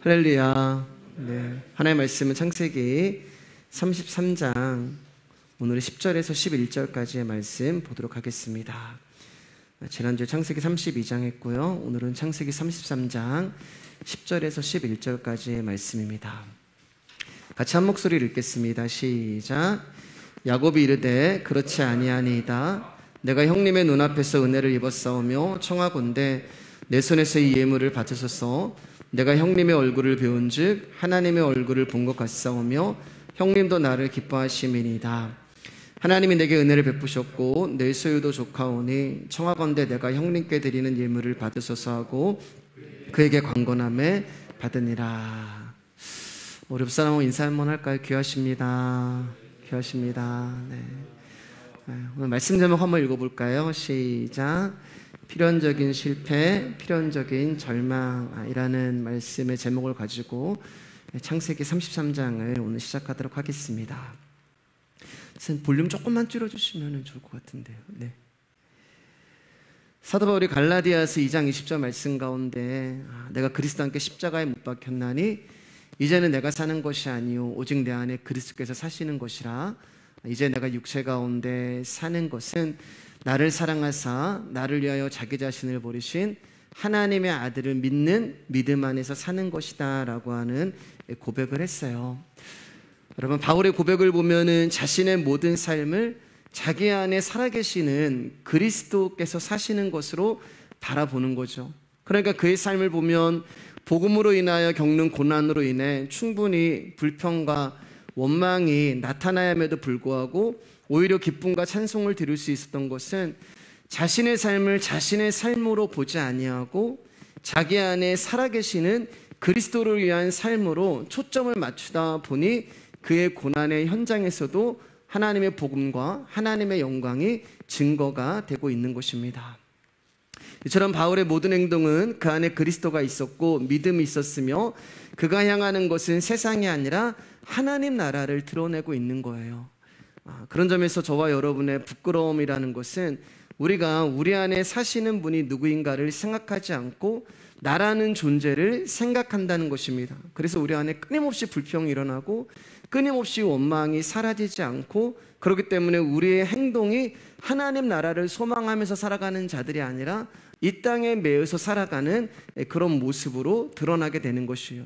할렐루야. 네. 하나님의 말씀은 창세기 33장 오늘은 10절에서 11절까지의 말씀 보도록 하겠습니다. 지난주에 창세기 32장 했고요. 오늘은 창세기 33장 10절에서 11절까지의 말씀입니다. 같이 한 목소리를 읽겠습니다. 시작. 야곱이 이르되 그렇지 아니하니이다. 내가 형님의 눈앞에서 은혜를 입었사오며 청하건대 내 손에서 이 예물을 받으소서. 내가 형님의 얼굴을 배운즉 하나님의 얼굴을 본 것 같사오며 형님도 나를 기뻐하심이니이다. 하나님이 내게 은혜를 베푸셨고 내 소유도 조카오니 청하건대 내가 형님께 드리는 예물을 받으소서 하고 그에게 관건함에 받으니라. 우리 옆사람하고 인사 한번 할까요? 귀하십니다. 귀하십니다. 네. 오늘 말씀 제목 한번 읽어볼까요? 시작. 필연적인 실패, 필연적인 절망이라는 말씀의 제목을 가지고 창세기 33장을 오늘 시작하도록 하겠습니다. 볼륨 조금만 줄여주시면 좋을 것 같은데요. 네. 사도 바울이 갈라디아서 2장 20절 말씀 가운데 내가 그리스도와 함께 십자가에 못 박혔나니 이제는 내가 사는 것이 아니요 오직 내 안에 그리스도께서 사시는 것이라. 이제 내가 육체 가운데 사는 것은 나를 사랑하사 나를 위하여 자기 자신을 버리신 하나님의 아들을 믿는 믿음 안에서 사는 것이다 라고 하는 고백을 했어요. 여러분, 바울의 고백을 보면은 자신의 모든 삶을 자기 안에 살아계시는 그리스도께서 사시는 것으로 바라보는 거죠. 그러니까 그의 삶을 보면 복음으로 인하여 겪는 고난으로 인해 충분히 불평과 원망이 나타나야 함에도 불구하고 오히려 기쁨과 찬송을 드릴 수 있었던 것은 자신의 삶을 자신의 삶으로 보지 아니하고 자기 안에 살아계시는 그리스도를 위한 삶으로 초점을 맞추다 보니 그의 고난의 현장에서도 하나님의 복음과 하나님의 영광이 증거가 되고 있는 것입니다. 이처럼 바울의 모든 행동은 그 안에 그리스도가 있었고 믿음이 있었으며 그가 향하는 것은 세상이 아니라 하나님 나라를 드러내고 있는 거예요. 그런 점에서 저와 여러분의 부끄러움이라는 것은 우리가 우리 안에 사시는 분이 누구인가를 생각하지 않고 나라는 존재를 생각한다는 것입니다. 그래서 우리 안에 끊임없이 불평이 일어나고 끊임없이 원망이 사라지지 않고, 그렇기 때문에 우리의 행동이 하나님 나라를 소망하면서 살아가는 자들이 아니라 이 땅에 매여서 살아가는 그런 모습으로 드러나게 되는 것이에요.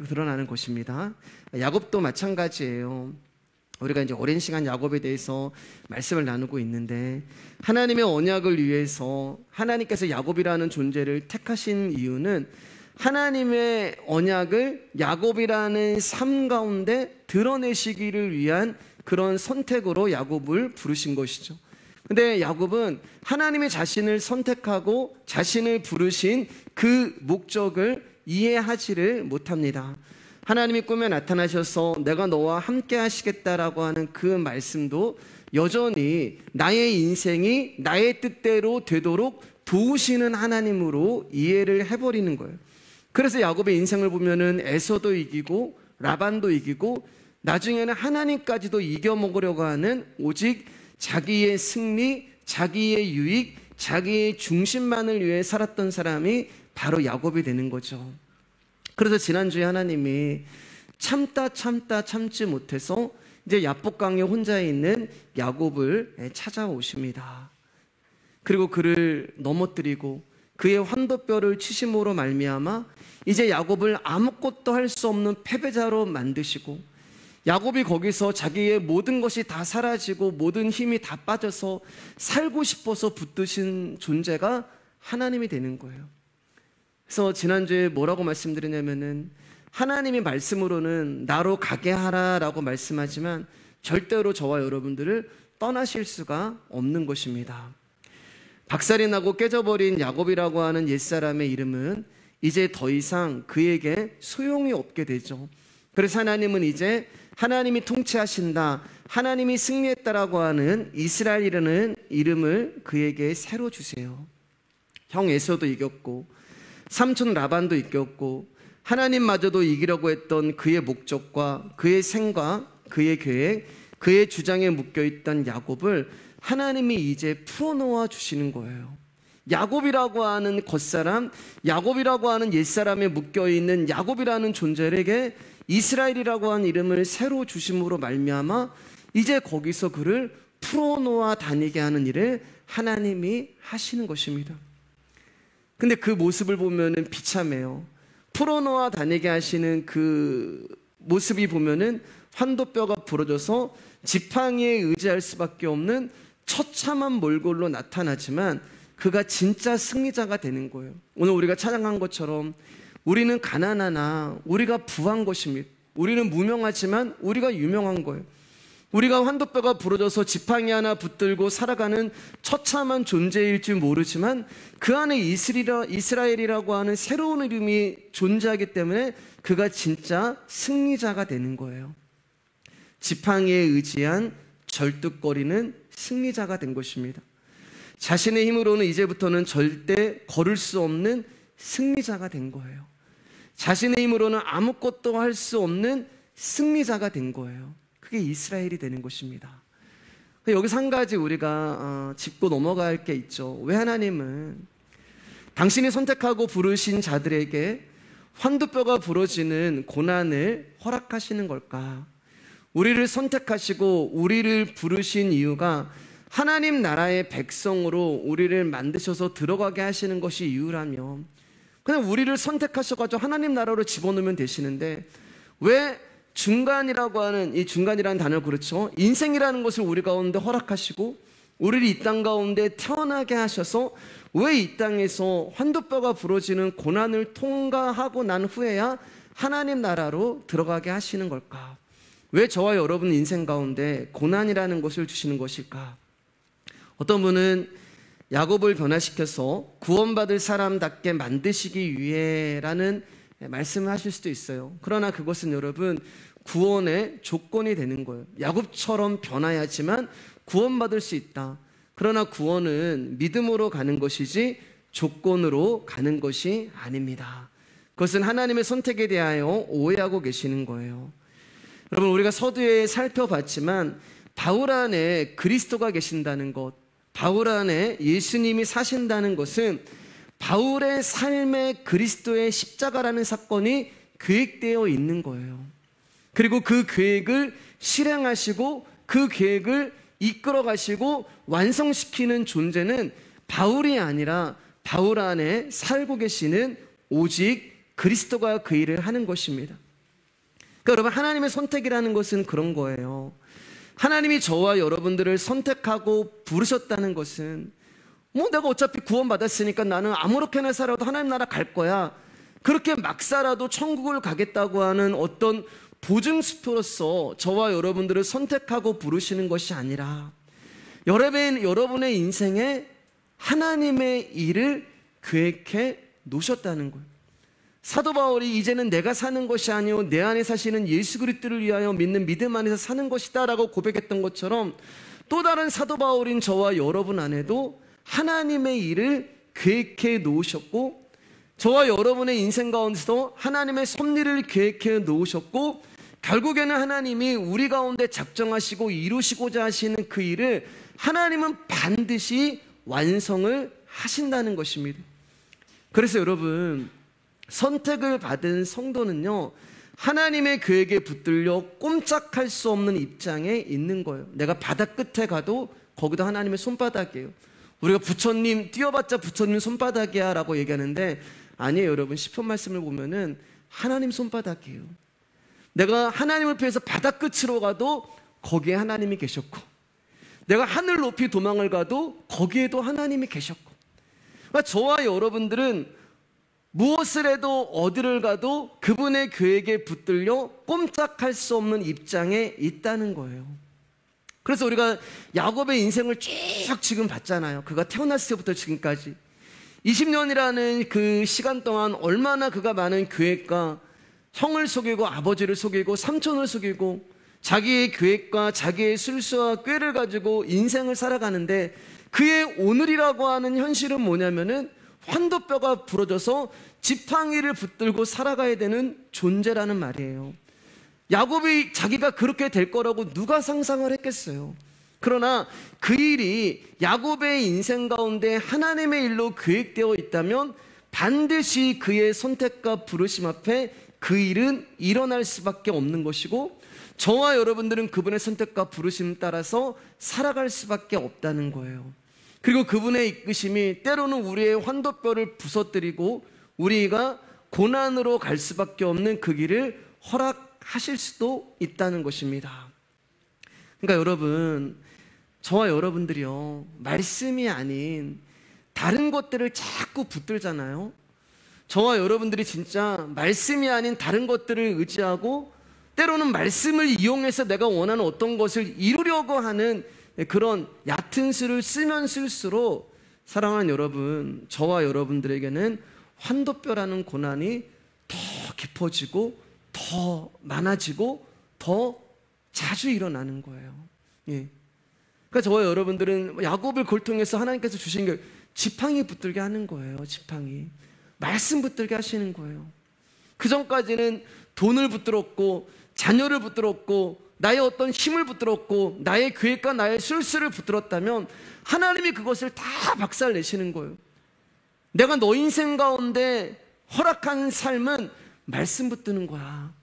드러나는 것입니다. 야곱도 마찬가지예요. 우리가 이제 오랜 시간 야곱에 대해서 말씀을 나누고 있는데, 하나님의 언약을 위해서 하나님께서 야곱이라는 존재를 택하신 이유는 하나님의 언약을 야곱이라는 삶 가운데 드러내시기를 위한 그런 선택으로 야곱을 부르신 것이죠. 근데 야곱은 하나님의 자신을 선택하고 자신을 부르신 그 목적을 이해하지를 못합니다. 하나님이 꿈에 나타나셔서 내가 너와 함께 하시겠다라고 하는 그 말씀도 여전히 나의 인생이 나의 뜻대로 되도록 도우시는 하나님으로 이해를 해버리는 거예요. 그래서 야곱의 인생을 보면은 에서도 이기고 라반도 이기고 나중에는 하나님까지도 이겨먹으려고 하는 오직 자기의 승리, 자기의 유익, 자기의 중심만을 위해 살았던 사람이 바로 야곱이 되는 거죠. 그래서 지난주에 하나님이 참지 못해서 이제 야복강에 혼자 있는 야곱을 찾아오십니다. 그리고 그를 넘어뜨리고 그의 환도뼈를 치심으로 말미암아 이제 야곱을 아무것도 할 수 없는 패배자로 만드시고, 야곱이 거기서 자기의 모든 것이 다 사라지고 모든 힘이 다 빠져서 살고 싶어서 붙드신 존재가 하나님이 되는 거예요. 그래서 지난주에 뭐라고 말씀드리냐면은, 하나님이 말씀으로는 나로 가게 하라라고 말씀하지만 절대로 저와 여러분들을 떠나실 수가 없는 것입니다. 박살이 나고 깨져버린 야곱이라고 하는 옛사람의 이름은 이제 더 이상 그에게 소용이 없게 되죠. 그래서 하나님은 이제 하나님이 통치하신다, 하나님이 승리했다라고 하는 이스라엘이라는 이름을 그에게 새로 주세요. 형 에서도 이겼고 삼촌 라반도 이겼고 하나님마저도 이기려고 했던 그의 목적과 그의 생각, 그의 계획, 그의 주장에 묶여있던 야곱을 하나님이 이제 풀어놓아 주시는 거예요. 야곱이라고 하는 겉사람, 야곱이라고 하는 옛사람에 묶여있는 야곱이라는 존재에게 이스라엘이라고 하는 이름을 새로 주심으로 말미암아 이제 거기서 그를 풀어놓아 다니게 하는 일을 하나님이 하시는 것입니다. 근데 그 모습을 보면은 비참해요. 풀어놓아 다니게 하시는 그 모습이 보면은 환도뼈가 부러져서 지팡이에 의지할 수밖에 없는 처참한 몰골로 나타나지만 그가 진짜 승리자가 되는 거예요. 오늘 우리가 찬양한 것처럼 우리는 가난하나 우리가 부한 것입니다. 우리는 무명하지만 우리가 유명한 거예요. 우리가 환도뼈가 부러져서 지팡이 하나 붙들고 살아가는 처참한 존재일 줄 모르지만 그 안에 이스라엘이라고 하는 새로운 이름이 존재하기 때문에 그가 진짜 승리자가 되는 거예요. 지팡이에 의지한 절뚝거리는 승리자가 된 것입니다. 자신의 힘으로는 이제부터는 절대 걸을 수 없는 승리자가 된 거예요. 자신의 힘으로는 아무것도 할 수 없는 승리자가 된 거예요. 그게 이스라엘이 되는 것입니다. 여기서 한 가지 우리가 짚고 넘어가야 할 게 있죠. 왜 하나님은 당신이 선택하고 부르신 자들에게 환도뼈가 부러지는 고난을 허락하시는 걸까? 우리를 선택하시고 우리를 부르신 이유가 하나님 나라의 백성으로 우리를 만드셔서 들어가게 하시는 것이 이유라면 그냥 우리를 선택하셔가지고 하나님 나라로 집어넣으면 되시는데 왜 중간이라고 하는 이 중간이라는 단어를 그렇죠. 인생이라는 것을 우리 가운데 허락하시고 우리를 이 땅 가운데 태어나게 하셔서 왜 이 땅에서 환도뼈가 부러지는 고난을 통과하고 난 후에야 하나님 나라로 들어가게 하시는 걸까? 왜 저와 여러분 인생 가운데 고난이라는 것을 주시는 것일까? 어떤 분은 야곱을 변화시켜서 구원받을 사람답게 만드시기 위해라는 말씀을 하실 수도 있어요. 그러나 그것은 여러분 구원의 조건이 되는 거예요. 야곱처럼 변화야지만 구원받을 수 있다. 그러나 구원은 믿음으로 가는 것이지 조건으로 가는 것이 아닙니다. 그것은 하나님의 선택에 대하여 오해하고 계시는 거예요. 여러분 우리가 서두에 살펴봤지만 바울 안에 그리스도가 계신다는 것, 바울 안에 예수님이 사신다는 것은 바울의 삶에 그리스도의 십자가라는 사건이 계획되어 있는 거예요. 그리고 그 계획을 실행하시고 그 계획을 이끌어 가시고 완성시키는 존재는 바울이 아니라 바울 안에 살고 계시는 오직 그리스도가 그 일을 하는 것입니다. 그러니까 여러분 하나님의 선택이라는 것은 그런 거예요. 하나님이 저와 여러분들을 선택하고 부르셨다는 것은 내가 어차피 구원받았으니까 나는 아무렇게나 살아도 하나님 나라 갈 거야. 그렇게 막 살아도 천국을 가겠다고 하는 어떤 보증수표로서 저와 여러분들을 선택하고 부르시는 것이 아니라 여러분의 인생에 하나님의 일을 계획해 놓으셨다는 거예요. 사도 바울이 이제는 내가 사는 것이 아니요 내 안에 사시는 예수 그리스도를 위하여 믿는 믿음 안에서 사는 것이다 라고 고백했던 것처럼 또 다른 사도 바울인 저와 여러분 안에도 하나님의 일을 계획해 놓으셨고 저와 여러분의 인생 가운데서 하나님의 섭리를 계획해 놓으셨고 결국에는 하나님이 우리 가운데 작정하시고 이루시고자 하시는 그 일을 하나님은 반드시 완성을 하신다는 것입니다. 그래서 여러분 선택을 받은 성도는요 하나님의 계획에 붙들려 꼼짝할 수 없는 입장에 있는 거예요. 내가 바다 끝에 가도 거기도 하나님의 손바닥이에요. 우리가 부처님 뛰어봤자 부처님 손바닥이야 라고 얘기하는데 아니에요. 여러분 시편 말씀을 보면은 하나님 손바닥이에요. 내가 하나님을 피해서 바다 끝으로 가도 거기에 하나님이 계셨고 내가 하늘 높이 도망을 가도 거기에도 하나님이 계셨고 그러니까 저와 여러분들은 무엇을 해도 어디를 가도 그분의 계획에 붙들려 꼼짝할 수 없는 입장에 있다는 거예요. 그래서 우리가 야곱의 인생을 쭉 지금 봤잖아요. 그가 태어났을 때부터 지금까지 20년이라는 그 시간 동안 얼마나 그가 많은 계획과 형을 속이고 아버지를 속이고 삼촌을 속이고 자기의 계획과 자기의 술수와 꾀를 가지고 인생을 살아가는데 그의 오늘이라고 하는 현실은 뭐냐면은 환도뼈가 부러져서 지팡이를 붙들고 살아가야 되는 존재라는 말이에요. 야곱이 자기가 그렇게 될 거라고 누가 상상을 했겠어요? 그러나 그 일이 야곱의 인생 가운데 하나님의 일로 계획되어 있다면 반드시 그의 선택과 부르심 앞에 그 일은 일어날 수밖에 없는 것이고, 저와 여러분들은 그분의 선택과 부르심 따라서 살아갈 수밖에 없다는 거예요. 그리고 그분의 이끄심이 때로는 우리의 환도뼈를 부서뜨리고 우리가 고난으로 갈 수밖에 없는 그 길을 허락하실 수도 있다는 것입니다. 그러니까 여러분, 저와 여러분들이요, 말씀이 아닌 다른 것들을 자꾸 붙들잖아요. 저와 여러분들이 진짜 말씀이 아닌 다른 것들을 의지하고 때로는 말씀을 이용해서 내가 원하는 어떤 것을 이루려고 하는 그런 얕은 수를 쓰면 쓸수록, 사랑하는 여러분, 저와 여러분들에게는 환도뼈라는 고난이 더 깊어지고 더 많아지고 더 자주 일어나는 거예요. 예. 그러니까 저와 여러분들은 야곱을 골통해서 하나님께서 주신 게 지팡이 붙들게 하는 거예요. 지팡이. 말씀 붙들게 하시는 거예요. 그 전까지는 돈을 붙들었고 자녀를 붙들었고 나의 어떤 힘을 붙들었고 나의 계획과 나의 술수를 붙들었다면 하나님이 그것을 다 박살내시는 거예요. 내가 너 인생 가운데 허락한 삶은 말씀 붙드는 거야.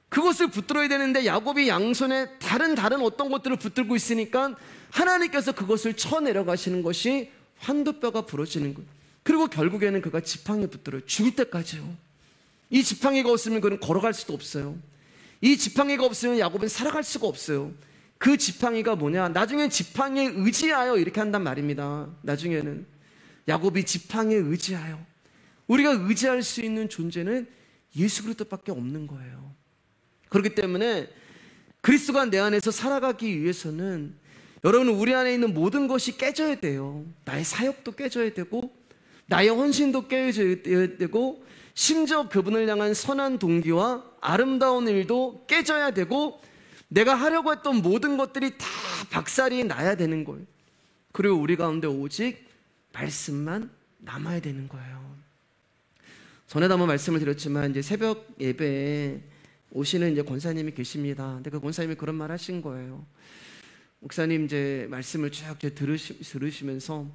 그것을 붙들어야 되는데 야곱이 양손에 다른 어떤 것들을 붙들고 있으니까 하나님께서 그것을 쳐내려가시는 것이 환도뼈가 부러지는 거예요. 그리고 결국에는 그가 지팡이 붙들어요. 죽을 때까지요. 이 지팡이가 없으면 그는 걸어갈 수도 없어요. 이 지팡이가 없으면 야곱은 살아갈 수가 없어요. 그 지팡이가 뭐냐? 나중엔 지팡이에 의지하여 이렇게 한단 말입니다. 나중에는 야곱이 지팡이에 의지하여, 우리가 의지할 수 있는 존재는 예수 그리스도밖에 없는 거예요. 그렇기 때문에 그리스도가 내 안에서 살아가기 위해서는 여러분, 우리 안에 있는 모든 것이 깨져야 돼요. 나의 사역도 깨져야 되고 나의 헌신도 깨져야 되고 심지어 그분을 향한 선한 동기와 아름다운 일도 깨져야 되고 내가 하려고 했던 모든 것들이 다 박살이 나야 되는 거예요. 그리고 우리 가운데 오직 말씀만 남아야 되는 거예요. 전에도 한번 말씀을 드렸지만 이제 새벽 예배에 오시는 이제 권사님이 계십니다. 근데 그 권사님이 그런 말 하신 거예요. 목사님, 이제 말씀을 쭉 들으시면서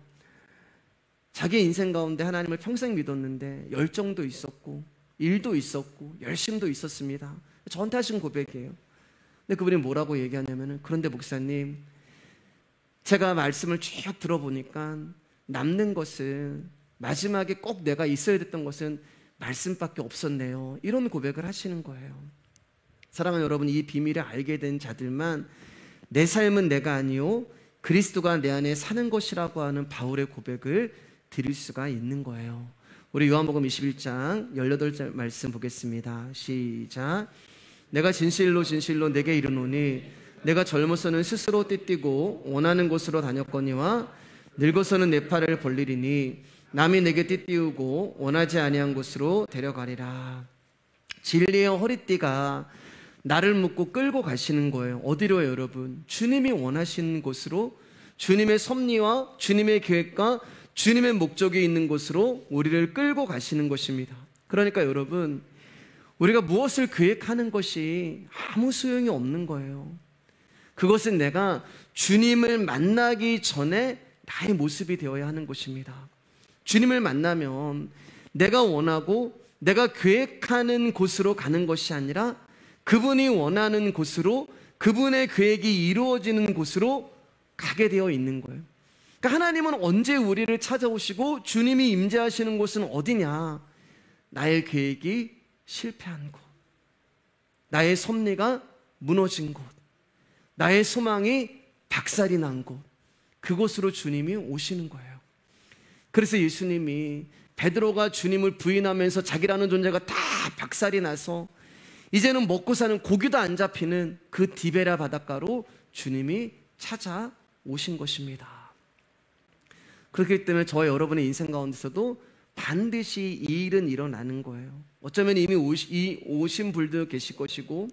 자기 인생 가운데 하나님을 평생 믿었는데 열정도 있었고 일도 있었고 열심도 있었습니다. 저한테 하신 고백이에요. 근데 그분이 뭐라고 얘기하냐면은, 그런데 목사님, 제가 말씀을 쭉 들어보니까 남는 것은, 마지막에 꼭 내가 있어야 됐던 것은 말씀밖에 없었네요. 이런 고백을 하시는 거예요. 사랑하는 여러분, 이 비밀을 알게 된 자들만 내 삶은 내가 아니요 그리스도가 내 안에 사는 것이라고 하는 바울의 고백을 드릴 수가 있는 거예요. 우리 요한복음 21장 18절 말씀 보겠습니다. 시작. 내가 진실로 내게 이르노니 내가 젊어서는 스스로 띠띠고 원하는 곳으로 다녔거니와 늙어서는 내 팔을 벌리리니 남이 내게 띠띠우고 원하지 아니한 곳으로 데려가리라. 진리의 허리띠가 나를 묶고 끌고 가시는 거예요. 어디로요, 여러분? 주님이 원하시는 곳으로, 주님의 섭리와 주님의 계획과 주님의 목적이 있는 곳으로 우리를 끌고 가시는 것입니다. 그러니까 여러분, 우리가 무엇을 계획하는 것이 아무 소용이 없는 거예요. 그것은 내가 주님을 만나기 전에 나의 모습이 되어야 하는 것입니다. 주님을 만나면 내가 원하고 내가 계획하는 곳으로 가는 것이 아니라 그분이 원하는 곳으로, 그분의 계획이 이루어지는 곳으로 가게 되어 있는 거예요. 그러니까 하나님은 언제 우리를 찾아오시고 주님이 임재하시는 곳은 어디냐? 나의 계획이 실패한 곳, 나의 섭리가 무너진 곳, 나의 소망이 박살이 난 곳, 그곳으로 주님이 오시는 거예요. 그래서 예수님이 베드로가 주님을 부인하면서 자기라는 존재가 다 박살이 나서 이제는 먹고 사는 고기도 안 잡히는 그 디베라 바닷가로 주님이 찾아오신 것입니다. 그렇기 때문에 저와 여러분의 인생 가운데서도 반드시 이 일은 일어나는 거예요. 어쩌면 이미 오신 분도 계실 것이고,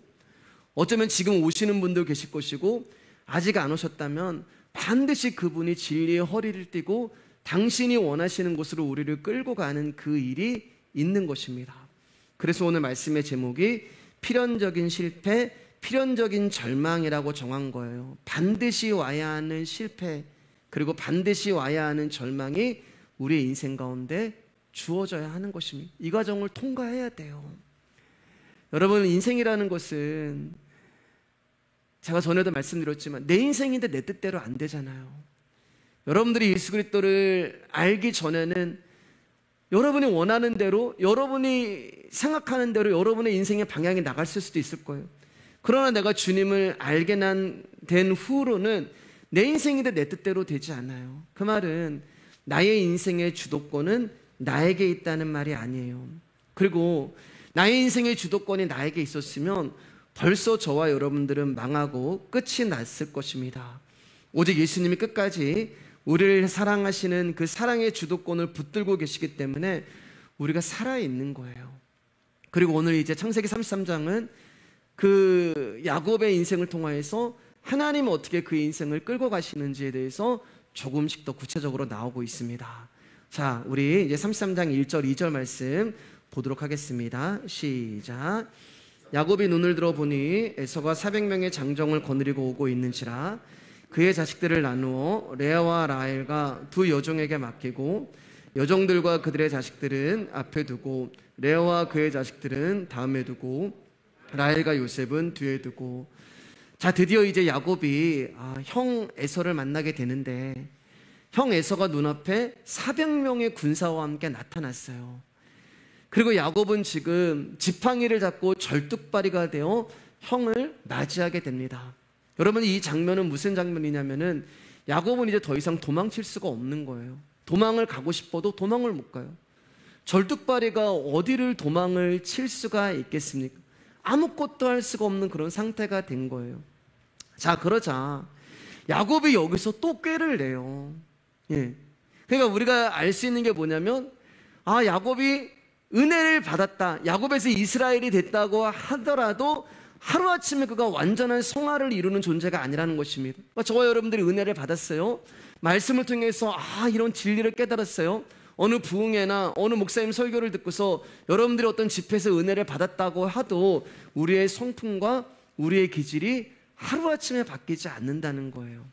어쩌면 지금 오시는 분도 계실 것이고, 아직 안 오셨다면 반드시 그분이 진리의 허리를 띠고 당신이 원하시는 곳으로 우리를 끌고 가는 그 일이 있는 것입니다. 그래서 오늘 말씀의 제목이 필연적인 실패, 필연적인 절망이라고 정한 거예요. 반드시 와야 하는 실패, 그리고 반드시 와야 하는 절망이 우리의 인생 가운데 주어져야 하는 것입니다. 이 과정을 통과해야 돼요. 여러분, 인생이라는 것은 제가 전에도 말씀드렸지만 내 인생인데 내 뜻대로 안 되잖아요. 여러분들이 예수 그리스도를 알기 전에는 여러분이 원하는 대로, 여러분이 생각하는 대로 여러분의 인생의 방향이 나갔을 수도 있을 거예요. 그러나 내가 주님을 알게 된 후로는 내 인생인데 내 뜻대로 되지 않아요. 그 말은 나의 인생의 주도권은 나에게 있다는 말이 아니에요. 그리고 나의 인생의 주도권이 나에게 있었으면 벌써 저와 여러분들은 망하고 끝이 났을 것입니다. 오직 예수님이 끝까지 우리를 사랑하시는 그 사랑의 주도권을 붙들고 계시기 때문에 우리가 살아있는 거예요. 그리고 오늘 이제 창세기 33장은 그 야곱의 인생을 통하여서 하나님은 어떻게 그 인생을 끌고 가시는지에 대해서 조금씩 더 구체적으로 나오고 있습니다. 자, 우리 이제 33장 1절 2절 말씀 보도록 하겠습니다. 시작. 야곱이 눈을 들어 보니 에서가 400명의 장정을 거느리고 오고 있는지라 그의 자식들을 나누어 레아와 라헬과 두 여종에게 맡기고 여종들과 그들의 자식들은 앞에 두고 레아와 그의 자식들은 다음에 두고 라헬과 요셉은 뒤에 두고. 자, 드디어 이제 야곱이 형 에서를 만나게 되는데 형 에서가 눈앞에 400명의 군사와 함께 나타났어요. 그리고 야곱은 지금 지팡이를 잡고 절뚝발이가 되어 형을 맞이하게 됩니다. 여러분, 이 장면은 무슨 장면이냐면은 야곱은 이제 더 이상 도망칠 수가 없는 거예요. 도망을 가고 싶어도 도망을 못 가요. 절뚝발이가 어디를 도망을 칠 수가 있겠습니까? 아무것도 할 수가 없는 그런 상태가 된 거예요. 자, 그러자 야곱이 여기서 또 꾀를 내요. 예. 그러니까 우리가 알 수 있는 게 뭐냐면 야곱이 은혜를 받았다, 야곱에서 이스라엘이 됐다고 하더라도 하루아침에 그가 완전한 성화를 이루는 존재가 아니라는 것입니다. 그러니까 저와 여러분들이 은혜를 받았어요. 말씀을 통해서 이런 진리를 깨달았어요. 어느 부흥회나 어느 목사님 설교를 듣고서 여러분들이 어떤 집회에서 은혜를 받았다고 하도 우리의 성품과 우리의 기질이 하루아침에 바뀌지 않는다는 거예요.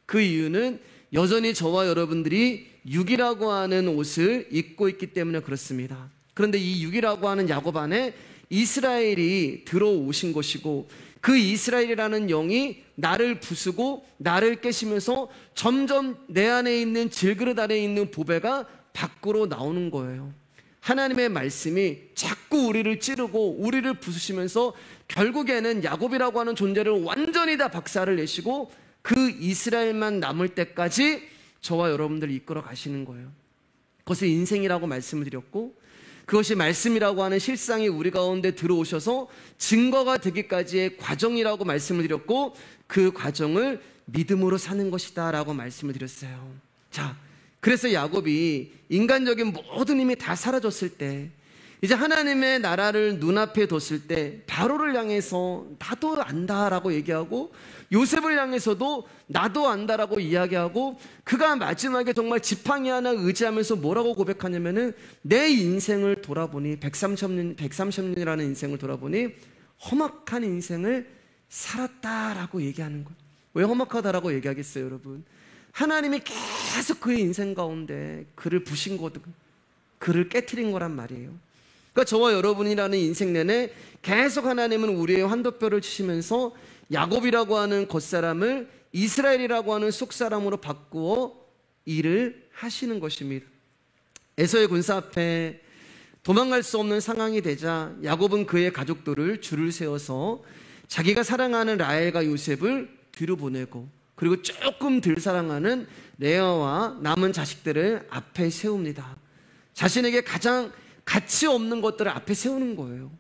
그 이유는 여전히 저와 여러분들이 육이라고 하는 옷을 입고 있기 때문에 그렇습니다. 그런데 이 육이라고 하는 야곱 안에 이스라엘이 들어오신 것이고 그 이스라엘이라는 영이 나를 부수고 나를 깨시면서 점점 내 안에 있는 질그릇 안에 있는 보배가 밖으로 나오는 거예요. 하나님의 말씀이 자꾸 우리를 찌르고 우리를 부수시면서 결국에는 야곱이라고 하는 존재를 완전히 다 박살을 내시고 그 이스라엘만 남을 때까지 저와 여러분들을 이끌어 가시는 거예요. 그것을 인생이라고 말씀을 드렸고 그것이 말씀이라고 하는 실상이 우리 가운데 들어오셔서 증거가 되기까지의 과정이라고 말씀을 드렸고 그 과정을 믿음으로 사는 것이다 라고 말씀을 드렸어요. 자, 그래서 야곱이 인간적인 모든 힘이 다 사라졌을 때 이제 하나님의 나라를 눈앞에 뒀을 때 바로를 향해서 나도 안다라고 얘기하고 요셉을 향해서도 나도 안다라고 이야기하고 그가 마지막에 정말 지팡이 하나 의지하면서 뭐라고 고백하냐면은 내 인생을 돌아보니 130년이라는 인생을 돌아보니 험악한 인생을 살았다라고 얘기하는 거예요. 왜 험악하다라고 얘기하겠어요, 여러분? 하나님이 계속 그의 인생 가운데 그를 부신 거든 그를 깨트린 거란 말이에요. 그러니까 저와 여러분이라는 인생 내내 계속 하나님은 우리의 환도뼈를 치시면서 야곱이라고 하는 겉사람을 이스라엘이라고 하는 속사람으로 바꾸어 일을 하시는 것입니다. 에서의 군사 앞에 도망갈 수 없는 상황이 되자 야곱은 그의 가족들을 줄을 세워서 자기가 사랑하는 라헬과 요셉을 뒤로 보내고 그리고 조금 덜 사랑하는 레아와 남은 자식들을 앞에 세웁니다. 자신에게 가장 가치 없는 것들을 앞에 세우는 거예요.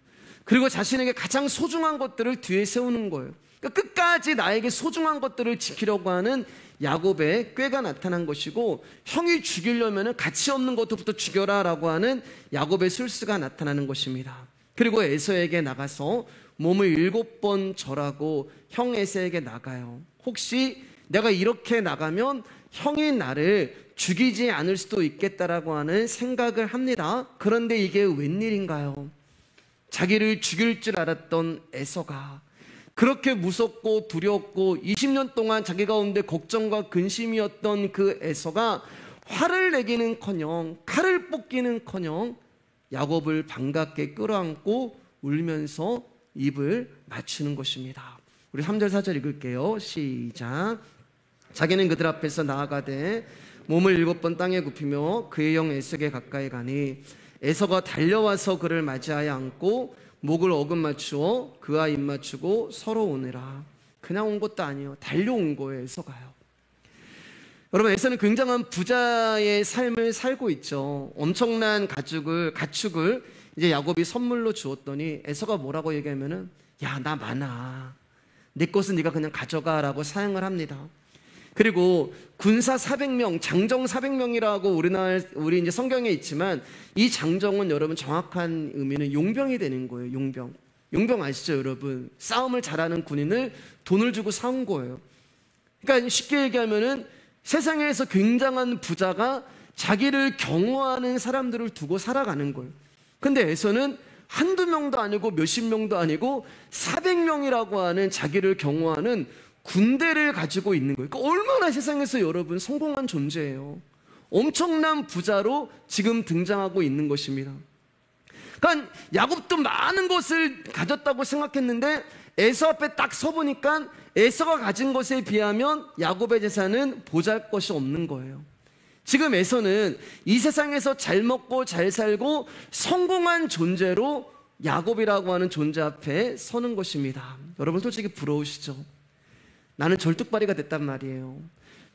그리고 자신에게 가장 소중한 것들을 뒤에 세우는 거예요. 그러니까 끝까지 나에게 소중한 것들을 지키려고 하는 야곱의 꾀가 나타난 것이고 형이 죽이려면 가치 없는 것부터 죽여라 라고 하는 야곱의 술수가 나타나는 것입니다. 그리고 에서에게 나가서 몸을 7번 절하고 형 에서에게 나가요. 혹시 내가 이렇게 나가면 형이 나를 죽이지 않을 수도 있겠다라고 하는 생각을 합니다. 그런데 이게 웬일인가요? 자기를 죽일 줄 알았던 에서가 그렇게 무섭고 두렵고 20년 동안 자기 가운데 걱정과 근심이었던 그 에서가 화를 내기는커녕 칼을 뽑기는커녕 야곱을 반갑게 끌어안고 울면서 입을 맞추는 것입니다. 우리 3절 4절 읽을게요. 시작. 자기는 그들 앞에서 나아가되 몸을 7번 땅에 굽히며 그의 형 에서에게 가까이 가니 에서가 달려와서 그를 맞이하여 안고 목을 어금 맞추어 그와 입 맞추고 서로 오느라. 그냥 온 것도 아니에요. 달려온 거예요. 에서가요. 여러분, 에서는 굉장한 부자의 삶을 살고 있죠. 엄청난 가축을 이제 야곱이 선물로 주었더니 에서가 뭐라고 얘기하면은 야, 나 많아. 내 것은 네가 그냥 가져가라고 사양을 합니다. 그리고 군사 400명, 장정 400명이라고 우리 이제 성경에 있지만 이 장정은 여러분 정확한 의미는 용병이 되는 거예요. 용병. 용병 아시죠, 여러분? 싸움을 잘하는 군인을 돈을 주고 사온 거예요. 그러니까 쉽게 얘기하면은 세상에서 굉장한 부자가 자기를 경호하는 사람들을 두고 살아가는 거예요. 근데 에서는 한두 명도 아니고 몇십 명도 아니고 400명이라고 하는 자기를 경호하는 군대를 가지고 있는 거예요. 그러니까 얼마나 세상에서 여러분 성공한 존재예요. 엄청난 부자로 지금 등장하고 있는 것입니다. 그러니까 야곱도 많은 것을 가졌다고 생각했는데 에서 앞에 딱 서보니까 에서가 가진 것에 비하면 야곱의 재산은 보잘것이 없는 거예요. 지금 에서는 이 세상에서 잘 먹고 잘 살고 성공한 존재로 야곱이라고 하는 존재 앞에 서는 것입니다. 여러분 솔직히 부러우시죠? 나는 절뚝발이가 됐단 말이에요.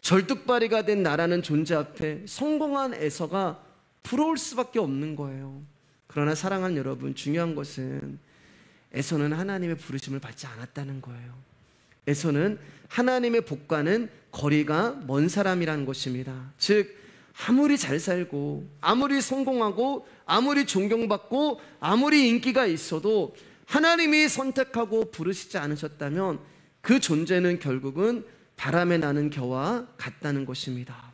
절뚝발이가 된 나라는 존재 앞에 성공한 에서가 부러울 수밖에 없는 거예요. 그러나 사랑하는 여러분, 중요한 것은 에서는 하나님의 부르심을 받지 않았다는 거예요. 에서는 하나님의 복과는 거리가 먼 사람이라는 것입니다. 즉 아무리 잘 살고 아무리 성공하고 아무리 존경받고 아무리 인기가 있어도 하나님이 선택하고 부르시지 않으셨다면 그 존재는 결국은 바람에 나는 겨와 같다는 것입니다.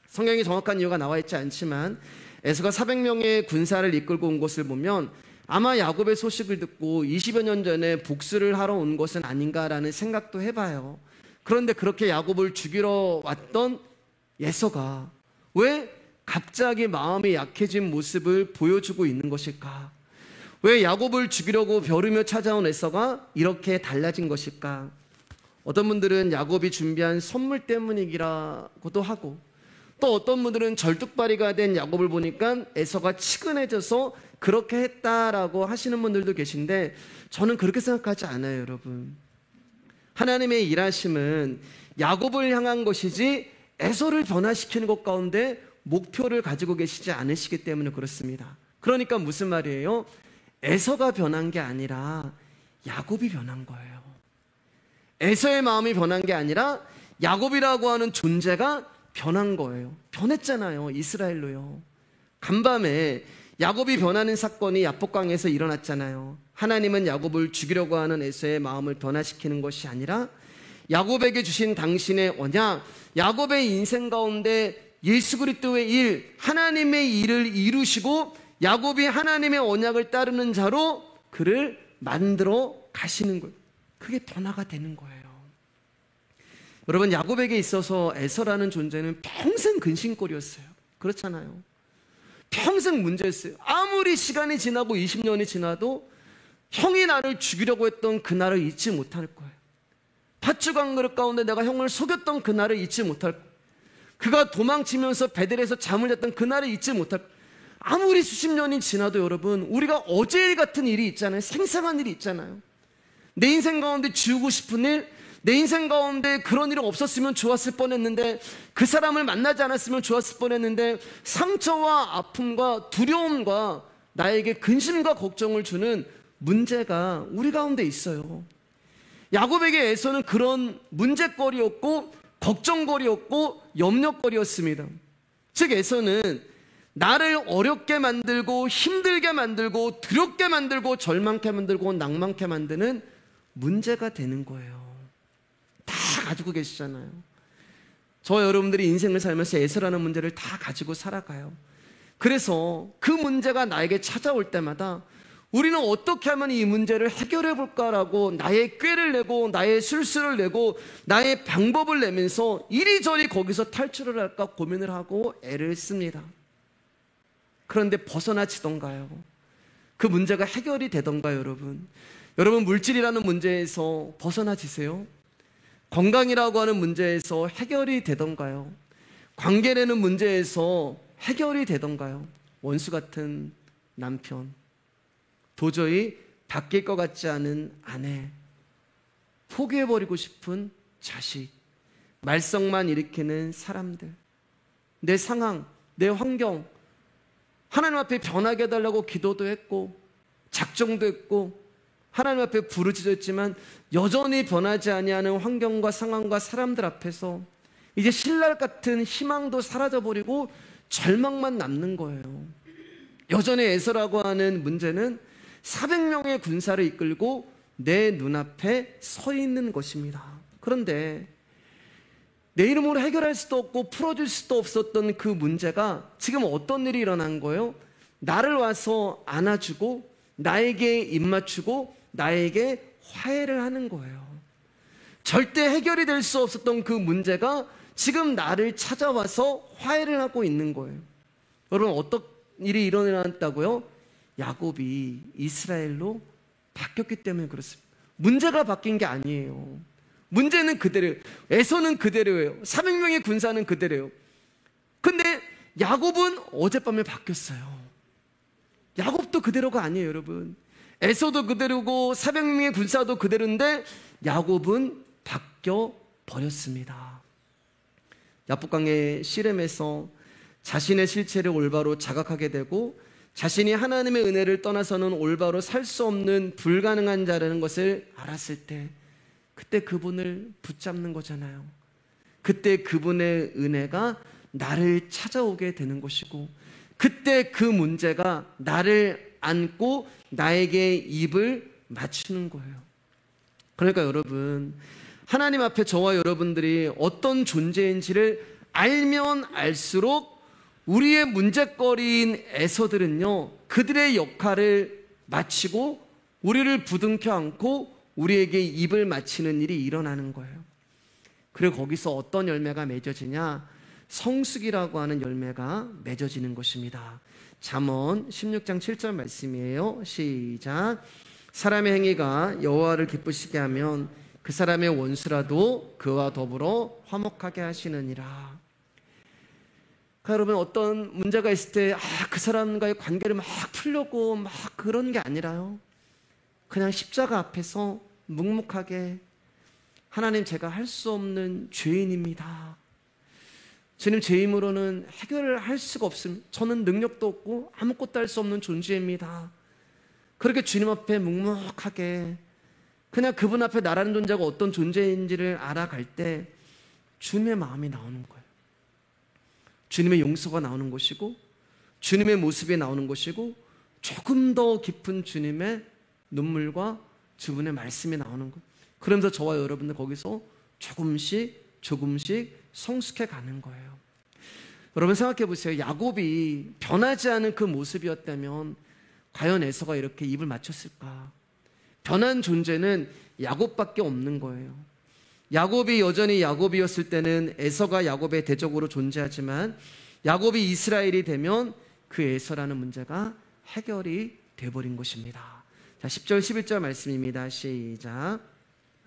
성경에 정확한 이유가 나와 있지 않지만 에서가 400명의 군사를 이끌고 온 것을 보면 아마 야곱의 소식을 듣고 20여 년 전에 복수를 하러 온 것은 아닌가라는 생각도 해봐요. 그런데 그렇게 야곱을 죽이러 왔던 에서가 왜 갑자기 마음이 약해진 모습을 보여주고 있는 것일까? 왜 야곱을 죽이려고 벼르며 찾아온 에서가 이렇게 달라진 것일까? 어떤 분들은 야곱이 준비한 선물 때문이기라고도 하고, 또 어떤 분들은 절뚝발이가 된 야곱을 보니까 에서가 치근해져서 그렇게 했다라고 하시는 분들도 계신데, 저는 그렇게 생각하지 않아요, 여러분. 하나님의 일하심은 야곱을 향한 것이지 에서를 변화시키는 것 가운데 목표를 가지고 계시지 않으시기 때문에 그렇습니다. 그러니까 무슨 말이에요? 에서가 변한 게 아니라 야곱이 변한 거예요. 에서의 마음이 변한 게 아니라 야곱이라고 하는 존재가 변한 거예요. 변했잖아요, 이스라엘로요. 간밤에 야곱이 변하는 사건이 야복강에서 일어났잖아요. 하나님은 야곱을 죽이려고 하는 에서의 마음을 변화시키는 것이 아니라 야곱에게 주신 당신의 언약, 야곱의 인생 가운데 예수 그리스도의 일, 하나님의 일을 이루시고 야곱이 하나님의 언약을 따르는 자로 그를 만들어 가시는 거예요. 그게 변화가 되는 거예요. 여러분, 야곱에게 있어서 에서라는 존재는 평생 근심거리였어요. 그렇잖아요. 평생 문제였어요. 아무리 시간이 지나고 20년이 지나도 형이 나를 죽이려고 했던 그날을 잊지 못할 거예요. 팥죽 한 그릇 가운데 내가 형을 속였던 그날을 잊지 못할 거예요. 그가 도망치면서 베델에서 잠을 잤던 그날을 잊지 못할 거예요. 아무리 수십 년이 지나도 여러분, 우리가 어제 일 같은 일이 있잖아요. 생생한 일이 있잖아요. 내 인생 가운데 지우고 싶은 일, 내 인생 가운데 그런 일이 없었으면 좋았을 뻔했는데, 그 사람을 만나지 않았으면 좋았을 뻔했는데, 상처와 아픔과 두려움과 나에게 근심과 걱정을 주는 문제가 우리 가운데 있어요. 야곱에게 에서는 그런 문제거리였고 걱정거리였고 염려거리였습니다. 즉 에서는 나를 어렵게 만들고 힘들게 만들고 두렵게 만들고 절망케 만들고 낭만케 만드는 문제가 되는 거예요. 다 가지고 계시잖아요. 저 여러분들이 인생을 살면서 에서라는 문제를 다 가지고 살아가요. 그래서 그 문제가 나에게 찾아올 때마다 우리는 어떻게 하면 이 문제를 해결해 볼까라고 나의 꾀를 내고 나의 술수를 내고 나의 방법을 내면서 이리저리 거기서 탈출을 할까 고민을 하고 애를 씁니다. 그런데 벗어나지던가요? 그 문제가 해결이 되던가요, 여러분? 여러분, 물질이라는 문제에서 벗어나지세요? 건강이라고 하는 문제에서 해결이 되던가요? 관계라는 문제에서 해결이 되던가요? 원수 같은 남편, 도저히 바뀔 것 같지 않은 아내, 포기해버리고 싶은 자식, 말썽만 일으키는 사람들, 내 상황, 내 환경, 하나님 앞에 변하게 해달라고 기도도 했고 작정도 했고 하나님 앞에 부르짖었지만 여전히 변하지 아니하는 환경과 상황과 사람들 앞에서 이제 신랄 같은 희망도 사라져버리고 절망만 남는 거예요. 여전히 에서라고 하는 문제는 400명의 군사를 이끌고 내 눈앞에 서 있는 것입니다. 그런데 내 이름으로 해결할 수도 없고 풀어줄 수도 없었던 그 문제가 지금 어떤 일이 일어난 거예요? 나를 와서 안아주고 나에게 입맞추고 나에게 화해를 하는 거예요. 절대 해결이 될 수 없었던 그 문제가 지금 나를 찾아와서 화해를 하고 있는 거예요. 여러분, 어떤 일이 일어났다고요? 야곱이 이스라엘로 바뀌었기 때문에 그렇습니다. 문제가 바뀐 게 아니에요. 문제는 그대로예요. 에서는 그대로예요. 400명의 군사는 그대로예요. 근데 야곱은 어젯밤에 바뀌었어요. 야곱도 그대로가 아니에요, 여러분. 에서도 그대로고 400명의 군사도 그대로인데 야곱은 바뀌어 버렸습니다. 야복강의 씨름에서 자신의 실체를 올바로 자각하게 되고 자신이 하나님의 은혜를 떠나서는 올바로 살 수 없는 불가능한 자라는 것을 알았을 때 그때 그분을 붙잡는 거잖아요. 그때 그분의 은혜가 나를 찾아오게 되는 것이고 그때 그 문제가 나를 안고 나에게 입을 맞추는 거예요. 그러니까 여러분, 하나님 앞에 저와 여러분들이 어떤 존재인지를 알면 알수록 우리의 문제거리인 에서들은요, 그들의 역할을 마치고 우리를 부둥켜 안고 우리에게 입을 맞추는 일이 일어나는 거예요. 그리고 거기서 어떤 열매가 맺어지냐? 성숙이라고 하는 열매가 맺어지는 것입니다. 잠언 16장 7절 말씀이에요. 시작. 사람의 행위가 여호와를 기쁘시게 하면 그 사람의 원수라도 그와 더불어 화목하게 하시느니라. 그러니까 여러분, 어떤 문제가 있을 때 그 사람과의 관계를 막 풀려고 막 그런 게 아니라요, 그냥 십자가 앞에서 묵묵하게 하나님, 제가 할 수 없는 죄인입니다. 주님, 제 힘으로는 해결을 할 수가 없습니다. 저는 능력도 없고 아무것도 할 수 없는 존재입니다. 그렇게 주님 앞에 묵묵하게 그냥 그분 앞에 나라는 존재가 어떤 존재인지를 알아갈 때 주님의 마음이 나오는 거예요. 주님의 용서가 나오는 것이고 주님의 모습이 나오는 것이고 조금 더 깊은 주님의 눈물과 주분의 말씀이 나오는 거예요. 그러면서 저와 여러분들 거기서 조금씩 성숙해 가는 거예요. 여러분, 생각해 보세요. 야곱이 변하지 않은 그 모습이었다면 과연 에서가 이렇게 입을 맞췄을까? 변한 존재는 야곱밖에 없는 거예요. 야곱이 여전히 야곱이었을 때는 에서가 야곱의 대적으로 존재하지만 야곱이 이스라엘이 되면 그 에서라는 문제가 해결이 되어버린 것입니다. 자, 10절 11절 말씀입니다. 시작.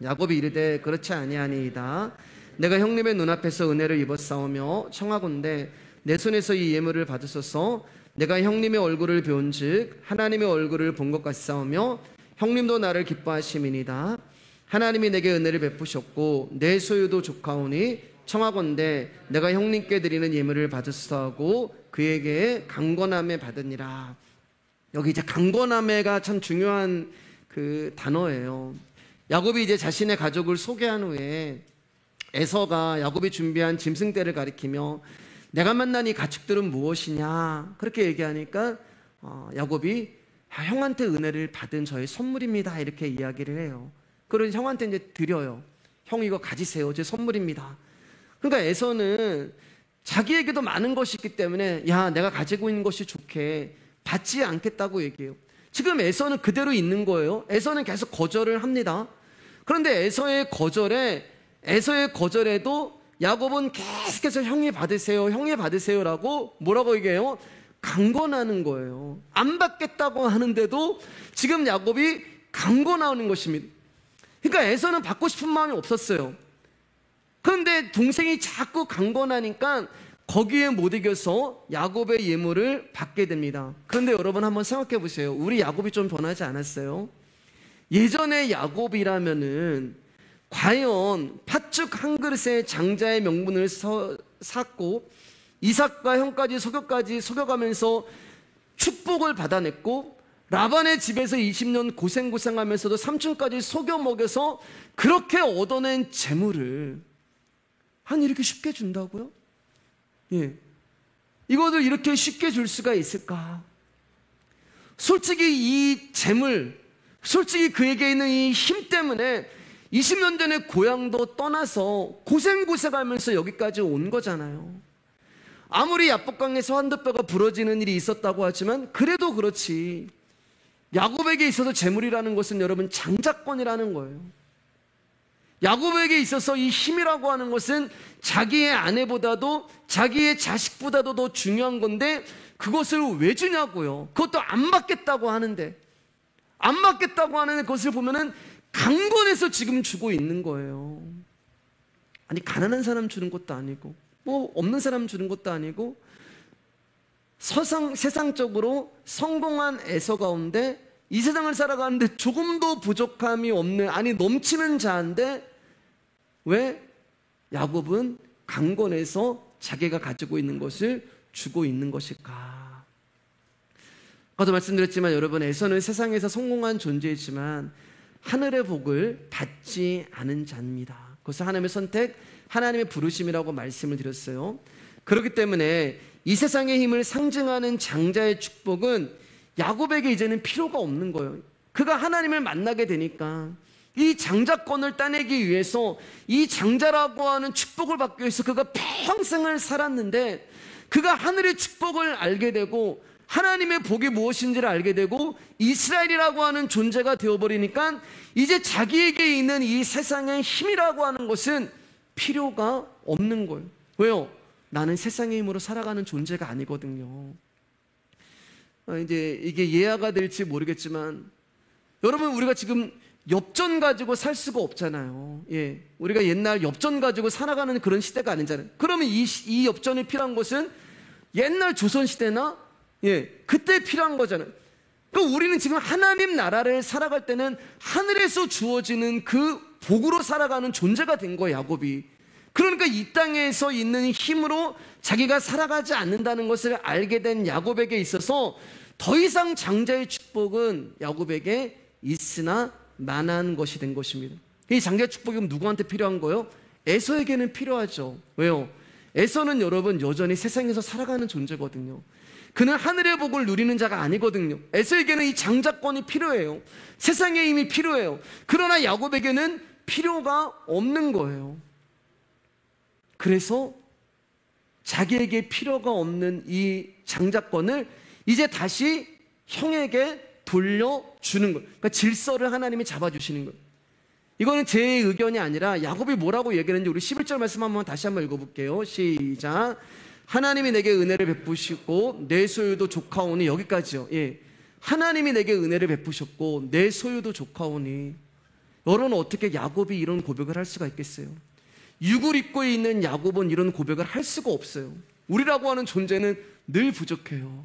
야곱이 이르되 그렇지 아니하니이다. 내가 형님의 눈앞에서 은혜를 입었사오며 청하건대 내 손에서 이 예물을 받으소서. 내가 형님의 얼굴을 배운즉 하나님의 얼굴을 본 것 같사오며 형님도 나를 기뻐하심이니이다. 하나님이 내게 은혜를 베푸셨고 내 소유도 조카오니 청하건대 내가 형님께 드리는 예물을 받으소서 하고 그에게 강권함에 받으니라. 여기 이제 강권함에가 참 중요한 그 단어예요. 야곱이 이제 자신의 가족을 소개한 후에 에서가 야곱이 준비한 짐승떼를 가리키며 내가 만난 이 가축들은 무엇이냐 그렇게 얘기하니까 야곱이 형한테 은혜를 받은 저의 선물입니다 이렇게 이야기를 해요. 그래서 형한테 이제 드려요. 형 이거 가지세요. 제 선물입니다. 그러니까 에서는 자기에게도 많은 것이 있기 때문에 야, 내가 가지고 있는 것이 좋게 받지 않겠다고 얘기해요. 지금 에서는 그대로 있는 거예요. 에서는 계속 거절을 합니다. 그런데 에서의 거절에도 야곱은 계속해서 형이 받으세요라고 뭐라고 얘기해요? 강권하는 거예요. 안 받겠다고 하는데도 지금 야곱이 강권하는 것입니다. 그러니까 에서는 받고 싶은 마음이 없었어요. 그런데 동생이 자꾸 강권하니까 거기에 못 이겨서 야곱의 예물을 받게 됩니다. 그런데 여러분 한번 생각해 보세요. 우리 야곱이 좀 변하지 않았어요? 예전에 야곱이라면은 과연 팥죽 한 그릇에 장자의 명분을 샀고 이삭과 형까지 속여가면서 축복을 받아냈고 라반의 집에서 20년 고생하면서도 삼촌까지 속여 먹여서 그렇게 얻어낸 재물을 이렇게 쉽게 준다고요? 예, 이것을 이렇게 쉽게 줄 수가 있을까? 솔직히 이 재물, 솔직히 그에게 있는 이 힘 때문에 20년 전에 고향도 떠나서 고생하면서 여기까지 온 거잖아요. 아무리 야복강에서 한두뼈가 부러지는 일이 있었다고 하지만 그래도 그렇지, 야곱에게 있어서 재물이라는 것은 여러분 장자권이라는 거예요. 야곱에게 있어서 이 힘이라고 하는 것은 자기의 아내보다도 자기의 자식보다도 더 중요한 건데 그것을 왜 주냐고요. 그것도 안 받겠다고 하는데 그것을 보면은 강권해서 지금 주고 있는 거예요. 아니, 가난한 사람 주는 것도 아니고 뭐 없는 사람 주는 것도 아니고 세상적으로 성공한 에서 가운데 이 세상을 살아가는데 조금도 부족함이 없는, 아니 넘치는 자인데 왜 야곱은 강권해서 자기가 가지고 있는 것을 주고 있는 것일까? 아까도 말씀드렸지만 여러분, 에서는 세상에서 성공한 존재이지만 하늘의 복을 받지 않은 자입니다. 그것은 하나님의 선택, 하나님의 부르심이라고 말씀을 드렸어요. 그렇기 때문에 이 세상의 힘을 상징하는 장자의 축복은 야곱에게 이제는 필요가 없는 거예요. 그가 하나님을 만나게 되니까 이 장자권을 따내기 위해서 이 장자라고 하는 축복을 받기 위해서 그가 평생을 살았는데 그가 하늘의 축복을 알게 되고 하나님의 복이 무엇인지를 알게 되고 이스라엘이라고 하는 존재가 되어버리니까 이제 자기에게 있는 이 세상의 힘이라고 하는 것은 필요가 없는 거예요. 왜요? 나는 세상의 힘으로 살아가는 존재가 아니거든요. 이제 이게 예화가 될지 모르겠지만 여러분, 우리가 지금 엽전 가지고 살 수가 없잖아요. 예, 우리가 옛날 엽전 가지고 살아가는 그런 시대가 아니잖아요. 그러면 이 엽전이 필요한 것은 옛날 조선시대나 그때 필요한 거잖아요. 그러니까 우리는 지금 하나님 나라를 살아갈 때는 하늘에서 주어지는 그 복으로 살아가는 존재가 된 거예요, 야곱이. 그러니까 이 땅에서 있는 힘으로 자기가 살아가지 않는다는 것을 알게 된 야곱에게 있어서 더 이상 장자의 축복은 야곱에게 있으나 만한 것이 된 것입니다. 이 장자의 축복이 누구한테 필요한 거예요? 에서에게는 필요하죠. 왜요? 에서는 여러분 여전히 세상에서 살아가는 존재거든요. 그는 하늘의 복을 누리는 자가 아니거든요. 에서에게는 이 장자권이 필요해요. 세상의 힘이 필요해요. 그러나 야곱에게는 필요가 없는 거예요. 그래서 자기에게 필요가 없는 이 장자권을 이제 다시 형에게 돌려주는 거예요. 그러니까 질서를 하나님이 잡아주시는 거예요. 이거는 제 의견이 아니라 야곱이 뭐라고 얘기했는지 우리 11절 말씀 다시 한번 읽어볼게요. 시작. 하나님이 내게 은혜를 베푸시고 내 소유도 조카오니, 여기까지요. 예, 하나님이 내게 은혜를 베푸셨고 내 소유도 조카오니. 여러분, 어떻게 야곱이 이런 고백을 할 수가 있겠어요? 육을 입고 있는 야곱은 이런 고백을 할 수가 없어요. 우리라고 하는 존재는 늘 부족해요.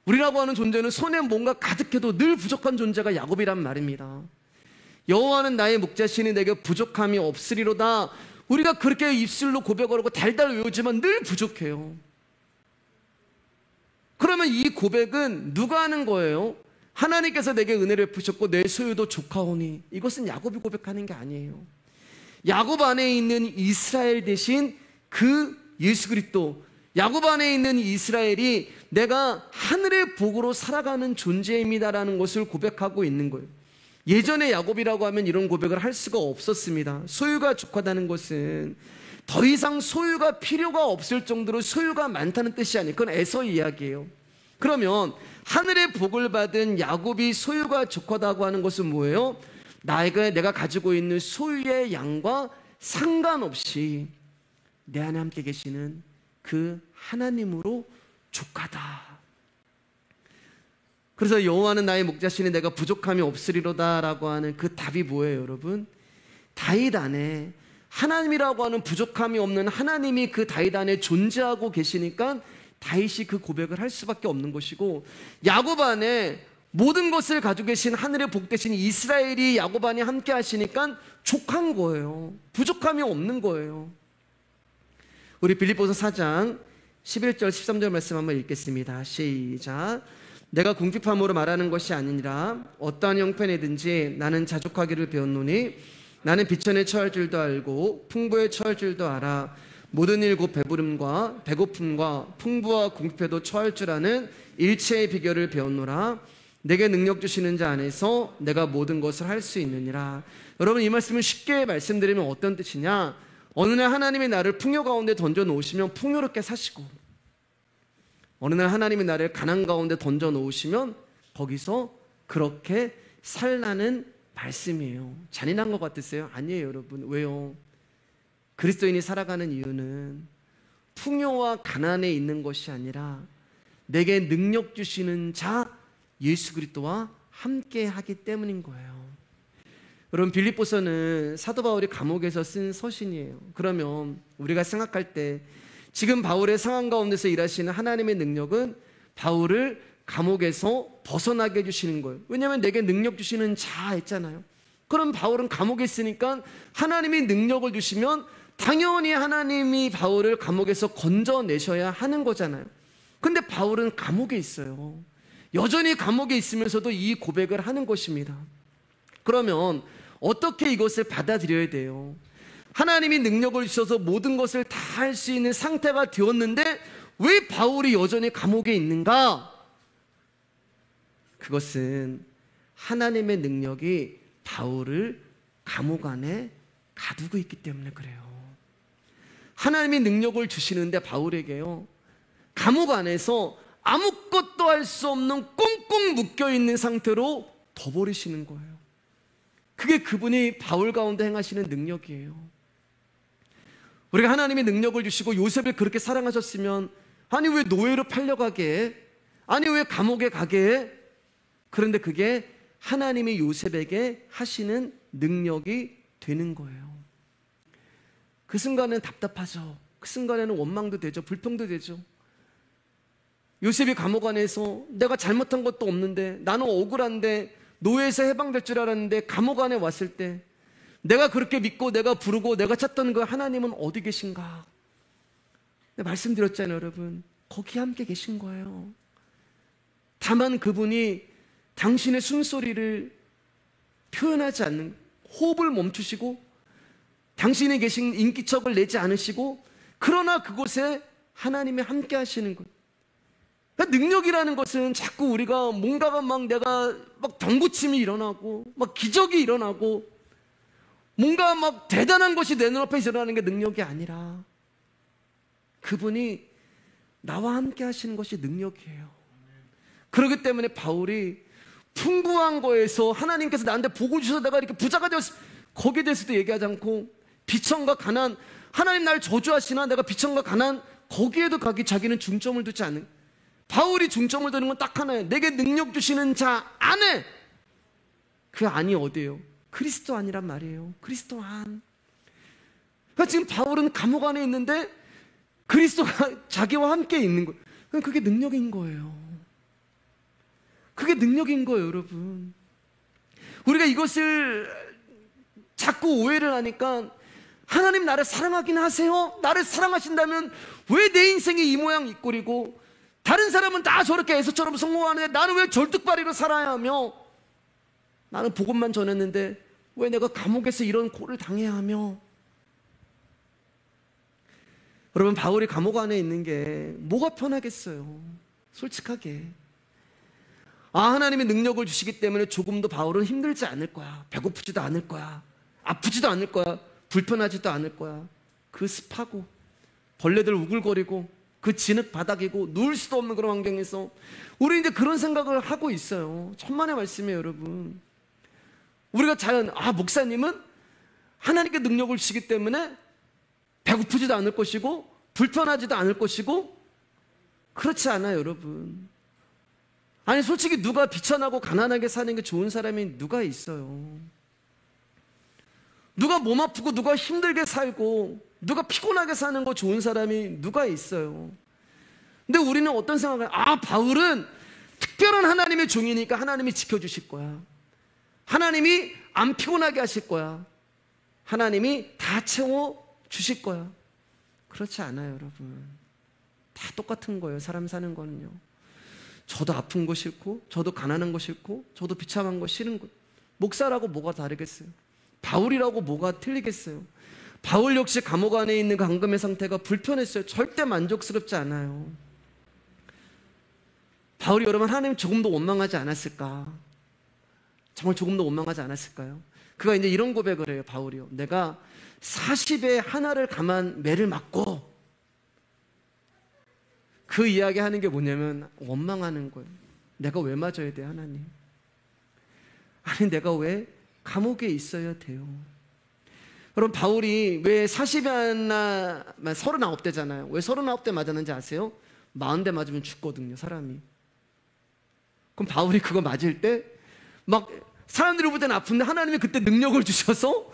우리라고 하는 존재는 손에 뭔가 가득해도 늘 부족한 존재가 야곱이란 말입니다. 여호와는 나의 목자시니 내게 부족함이 없으리로다. 우리가 그렇게 입술로 고백을 하고 달달 외우지만 늘 부족해요. 그러면 이 고백은 누가 하는 거예요? 하나님께서 내게 은혜를 베푸셨고 내 소유도 조카오니. 이것은 야곱이 고백하는 게 아니에요. 야곱 안에 있는 이스라엘 대신 그 예수 그리스도, 야곱 안에 있는 이스라엘이 내가 하늘의 복으로 살아가는 존재입니다라는 것을 고백하고 있는 거예요. 예전에 야곱이라고 하면 이런 고백을 할 수가 없었습니다. 소유가 족하다는 것은 더 이상 소유가 필요가 없을 정도로 소유가 많다는 뜻이 아니에요. 그건 에서 이야기예요. 그러면 하늘의 복을 받은 야곱이 소유가 족하다고 하는 것은 뭐예요? 내가 가지고 있는 소유의 양과 상관없이 내 안에 함께 계시는 그 하나님으로 족하다. 그래서 여호와는 나의 목자시니 내가 부족함이 없으리로다 라고 하는 그 답이 뭐예요, 여러분? 다윗 안에 하나님이라고 하는 부족함이 없는 하나님이 그 다윗 안에 존재하고 계시니까 다윗이 그 고백을 할 수밖에 없는 것이고, 야곱 안에 모든 것을 가지고 계신 하늘의 복 대신 이스라엘이 야곱 안에 함께 하시니까 족한 거예요. 부족함이 없는 거예요. 우리 빌립보서 4장 11절 13절 말씀 한번 읽겠습니다. 시작. 내가 궁핍함으로 말하는 것이 아니니라. 어떠한 형편이든지 나는 자족하기를 배웠노니 나는 비천에 처할 줄도 알고 풍부에 처할 줄도 알아. 모든 일 곧 배부름과 배고픔과 풍부와 궁핍에도 처할 줄 아는 일체의 비결을 배웠노라. 내게 능력 주시는 자 안에서 내가 모든 것을 할 수 있느니라. 여러분, 이 말씀을 쉽게 말씀드리면 어떤 뜻이냐? 어느 날 하나님이 나를 풍요 가운데 던져 놓으시면 풍요롭게 사시고, 어느 날 하나님이 나를 가난 가운데 던져 놓으시면 거기서 그렇게 살라는 말씀이에요. 잔인한 것 같으세요? 아니에요, 여러분. 왜요? 그리스도인이 살아가는 이유는 풍요와 가난에 있는 것이 아니라 내게 능력 주시는 자 예수 그리스도와 함께 하기 때문인 거예요. 여러분, 빌립보서는 사도 바울이 감옥에서 쓴 서신이에요. 그러면 우리가 생각할 때 지금 바울의 상황 가운데서 일하시는 하나님의 능력은 바울을 감옥에서 벗어나게 해주시는 거예요. 왜냐하면 내게 능력 주시는 자 했잖아요. 그럼 바울은 감옥에 있으니까 하나님이 능력을 주시면 당연히 하나님이 바울을 감옥에서 건져내셔야 하는 거잖아요. 근데 바울은 감옥에 있어요. 여전히 감옥에 있으면서도 이 고백을 하는 것입니다. 그러면 어떻게 이것을 받아들여야 돼요? 하나님이 능력을 주셔서 모든 것을 다 할 수 있는 상태가 되었는데 왜 바울이 여전히 감옥에 있는가? 그것은 하나님의 능력이 바울을 감옥 안에 가두고 있기 때문에 그래요. 하나님이 능력을 주시는데 바울에게요, 감옥 안에서 아무것도 할 수 없는 꽁꽁 묶여있는 상태로 둬버리시는 거예요. 그게 그분이 바울 가운데 행하시는 능력이에요. 우리가 하나님의 능력을 주시고 요셉을 그렇게 사랑하셨으면, 아니 왜 노예로 팔려가게 해? 아니 왜 감옥에 가게 해? 그런데 그게 하나님이 요셉에게 하시는 능력이 되는 거예요. 그 순간은 답답하죠. 그 순간에는 원망도 되죠. 불평도 되죠. 요셉이 감옥 안에서 내가 잘못한 것도 없는데, 나는 억울한데 노예에서 해방될 줄 알았는데 감옥 안에 왔을 때 내가 그렇게 믿고 내가 부르고 내가 찾던 그 하나님은 어디 계신가? 말씀드렸잖아요, 여러분. 거기 함께 계신 거예요. 다만 그분이 당신의 숨소리를 표현하지 않는, 호흡을 멈추시고 당신이 계신 인기척을 내지 않으시고, 그러나 그곳에 하나님이 함께 하시는 것. 그러니까 능력이라는 것은 자꾸 우리가 뭔가가 내가 병고침이 일어나고 기적이 일어나고 뭔가 대단한 것이 내 눈앞에 일어나는 게 능력이 아니라 그분이 나와 함께 하시는 것이 능력이에요. 그렇기 때문에 바울이 풍부한 거에서 하나님께서 나한테 복을 주셔서 내가 이렇게 부자가 되었어, 거기에 대해서도 얘기하지 않고, 비천과 가난, 하나님 나를 저주하시나 내가 비천과 가난, 거기에도 자기는 중점을 두지 않는, 바울이 중점을 두는 건 딱 하나예요. 내게 능력 주시는 자 안에. 그 안이 어디예요? 그리스도 안이란 말이에요. 그리스도 안. 그러니까 지금 바울은 감옥 안에 있는데 그리스도가 자기와 함께 있는 거예요. 그게 능력인 거예요. 그게 능력인 거예요, 여러분. 우리가 이것을 자꾸 오해를 하니까, 하나님 나를 사랑하긴 하세요? 나를 사랑하신다면 왜 내 인생이 이 모양 이 꼴이고 다른 사람은 다 저렇게 에서처럼 성공하는데 나는 왜 절뚝발이로 살아야 하며, 나는 복음만 전했는데 왜 내가 감옥에서 이런 꼴을 당해야 하며. 여러분, 바울이 감옥 안에 있는 게 뭐가 편하겠어요? 솔직하게. 하나님의 능력을 주시기 때문에 조금도 바울은 힘들지 않을 거야. 배고프지도 않을 거야. 아프지도 않을 거야. 불편하지도 않을 거야. 그 습하고 벌레들 우글거리고 그 진흙 바닥이고 누울 수도 없는 그런 환경에서 우리 이제 그런 생각을 하고 있어요. 천만의 말씀이에요, 여러분. 우리가 목사님은 하나님께 능력을 주시기 때문에 배고프지도 않을 것이고 불편하지도 않을 것이고, 그렇지 않아요, 여러분. 아니, 솔직히 누가 비천하고 가난하게 사는 게 좋은 사람이 누가 있어요? 누가 몸 아프고 누가 힘들게 살고 누가 피곤하게 사는 거 좋은 사람이 누가 있어요? 근데 우리는 어떤 생각을 해요? 바울은 특별한 하나님의 종이니까 하나님이 지켜주실 거야. 하나님이 안 피곤하게 하실 거야. 하나님이 다 채워주실 거야. 그렇지 않아요, 여러분. 다 똑같은 거예요, 사람 사는 거는요. 저도 아픈 거 싫고, 저도 가난한 거 싫고, 저도 비참한 거 싫은 거. 목사라고 뭐가 다르겠어요? 바울이라고 뭐가 틀리겠어요? 바울 역시 감옥 안에 있는 감금의 상태가 불편했어요. 절대 만족스럽지 않아요. 바울이 여러분 하나님 조금 더 원망하지 않았을까? 정말 조금 더 원망하지 않았을까요? 그가 이제 이런 고백을 해요, 바울이요. 내가 40에 하나를 감한 매를 맞고, 그 이야기 하는 게 뭐냐면 원망하는 거예요. 내가 왜 맞아야 돼, 하나님? 아니, 내가 왜 감옥에 있어야 돼요? 여러분, 바울이 왜 40에 하나, 39대잖아요. 왜 39대 맞았는지 아세요? 40대 맞으면 죽거든요, 사람이. 그럼 바울이 그거 맞을 때 막 사람들이 볼 때는 아픈데 하나님이 그때 능력을 주셔서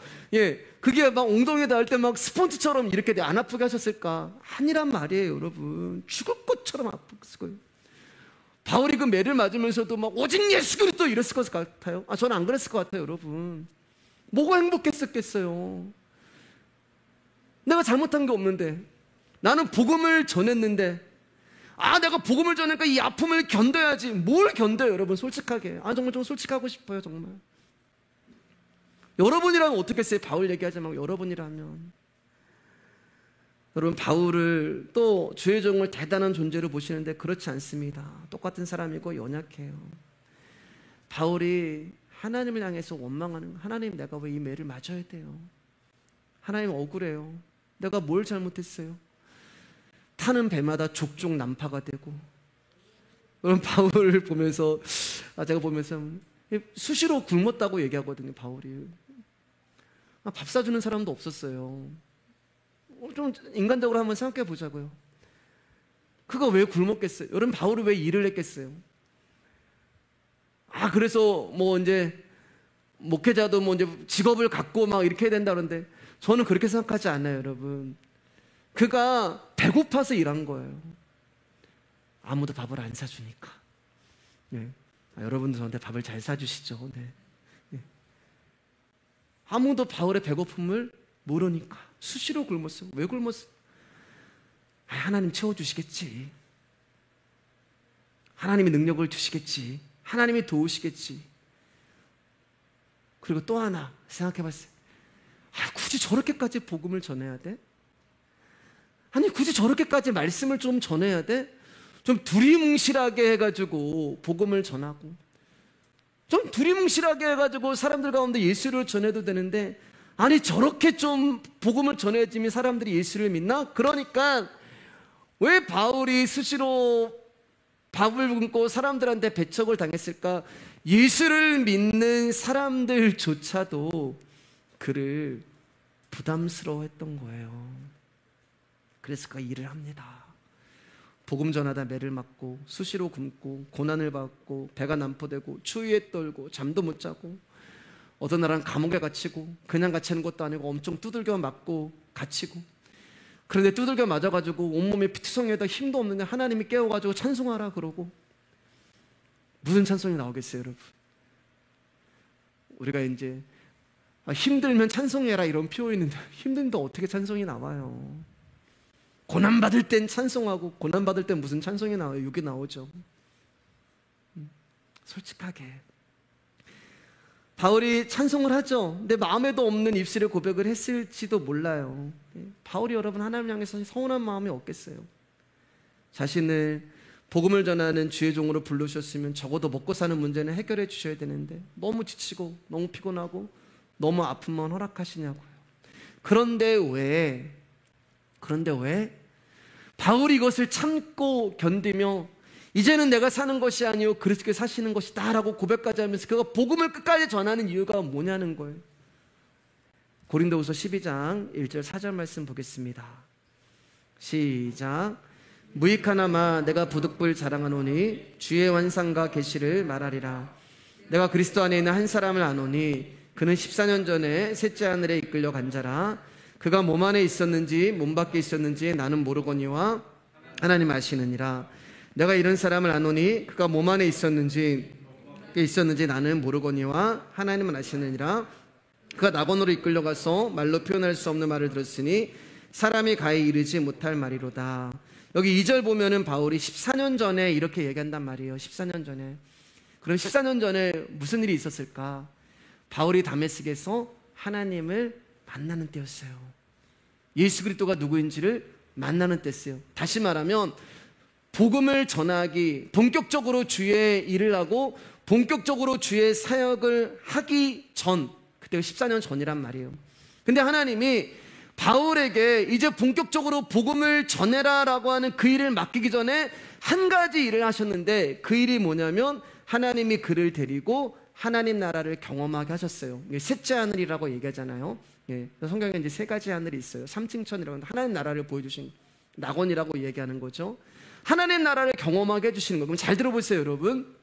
그게 막 엉덩이에 닿을 때 막 스펀지처럼 이렇게 안 아프게 하셨을까? 아니란 말이에요, 여러분. 죽을 것처럼 아팠을 거예요. 바울이 그 매를 맞으면서도 막 오직 예수 그리스도 이랬을 것 같아요? 저는 안 그랬을 것 같아요, 여러분. 뭐가 행복했었겠어요? 내가 잘못한 게 없는데, 나는 복음을 전했는데, 내가 복음을 전하니까 이 아픔을 견뎌야지. 뭘 견뎌요, 여러분? 솔직하게. 정말 좀 솔직하고 싶어요, 정말. 여러분이라면 어떻게 했어요? 바울 얘기하지 말고 여러분이라면. 여러분, 바울을 또 주의 종을 대단한 존재로 보시는데 그렇지 않습니다. 똑같은 사람이고 연약해요. 바울이 하나님을 향해서 원망하는 거예요. 하나님, 내가 왜 이 매를 맞아야 돼요? 하나님, 억울해요. 내가 뭘 잘못했어요? 타는 배마다 족족 난파가 되고. 여러분, 바울을 보면서 제가 보면서 수시로 굶었다고 얘기하거든요, 바울이. 밥 사주는 사람도 없었어요. 좀 인간적으로 한번 생각해 보자고요. 그가 왜 굶었겠어요? 여러분, 바울이 왜 일을 했겠어요? 그래서 뭐 이제 목회자도 뭐 이제 직업을 갖고 막 이렇게 해야 된다 그러는데, 저는 그렇게 생각하지 않아요, 여러분. 그가 배고파서 일한 거예요. 아무도 밥을 안 사주니까. 여러분도 저한테 밥을 잘 사주시죠. 아무도 바울의 배고픔을 모르니까 수시로 굶었어요. 왜 굶었어요? 하나님 채워주시겠지. 하나님이 능력을 주시겠지. 하나님이 도우시겠지. 그리고 또 하나 생각해봤어요. 굳이 저렇게까지 복음을 전해야 돼? 아니, 굳이 저렇게까지 말씀을 좀 전해야 돼? 좀 두리뭉실하게 해가지고 복음을 전하고, 좀 두리뭉실하게 해가지고 사람들 가운데 예수를 전해도 되는데, 아니, 저렇게 좀 복음을 전해야지 사람들이 예수를 믿나? 그러니까 왜 바울이 수시로 밥을 굶고 사람들한테 배척을 당했을까? 예수를 믿는 사람들조차도 그를 부담스러워했던 거예요. 그래서 그가 일을 합니다. 복음 전하다 매를 맞고, 수시로 굶고, 고난을 받고, 배가 난포되고, 추위에 떨고, 잠도 못 자고, 어떤 날은 감옥에 갇히고, 그냥 갇히는 것도 아니고 엄청 두들겨 맞고 갇히고, 그런데 두들겨 맞아가지고 온몸에 피투성이에다 힘도 없는데 하나님이 깨워가지고 찬송하라 그러고, 무슨 찬송이 나오겠어요, 여러분? 우리가 이제 힘들면 찬송해라 이런 표현이 있는데, 힘든데 어떻게 찬송이 나와요? 고난받을 땐 찬송하고, 고난받을 땐 무슨 찬송이 나와요? 욕이 나오죠. 솔직하게 바울이 찬송을 하죠. 근데 마음에도 없는 입술에 고백을 했을지도 몰라요. 바울이 여러분 하나님 향해서 서운한 마음이 없겠어요? 자신을 복음을 전하는 주의 종으로 부르셨으면 적어도 먹고 사는 문제는 해결해 주셔야 되는데, 너무 지치고 너무 피곤하고 너무 아픔만 허락하시냐고요. 그런데 왜 바울이 이것을 참고 견디며 이제는 내가 사는 것이 아니요 그리스도께서 사시는 것이다 라고 고백까지 하면서 그가 복음을 끝까지 전하는 이유가 뭐냐는 거예요. 고린도후서 12장 1절 4절 말씀 보겠습니다. 시작. 무익하나마 내가 부득불 자랑하노니 주의 완상과 계시를 말하리라. 내가 그리스도 안에 있는 한 사람을 아노니 그는 14년 전에 셋째 하늘에 이끌려 간 자라. 그가 몸 안에 있었는지 몸 밖에 있었는지 나는 모르거니와 하나님 아시느니라. 내가 이런 사람을 아노니 그가 몸 안에 있었는지 나는 모르거니와 하나님은 아시느니라. 그가 낙원으로 이끌려가서 말로 표현할 수 없는 말을 들었으니 사람이 가히 이르지 못할 말이로다. 여기 2절 보면은 바울이 14년 전에 이렇게 얘기한단 말이에요. 14년 전에. 그럼 14년 전에 무슨 일이 있었을까? 바울이 다메섹에서 하나님을 만나는 때였어요. 예수 그리스도가 누구인지를 만나는 때였어요. 다시 말하면 복음을 전하기, 본격적으로 주의 일을 하고 본격적으로 주의 사역을 하기 전, 그때가 14년 전이란 말이에요. 근데 하나님이 바울에게 이제 본격적으로 복음을 전해라 라고 하는 그 일을 맡기기 전에 한 가지 일을 하셨는데, 그 일이 뭐냐면 하나님이 그를 데리고 하나님 나라를 경험하게 하셨어요. 셋째 하늘이라고 얘기하잖아요. 성경에 이제 세 가지 하늘이 있어요. 삼층천이라고 하나님 나라를 보여주신 낙원이라고 얘기하는 거죠. 하나님 나라를 경험하게 해주시는 거예요. 그럼 잘 들어보세요, 여러분.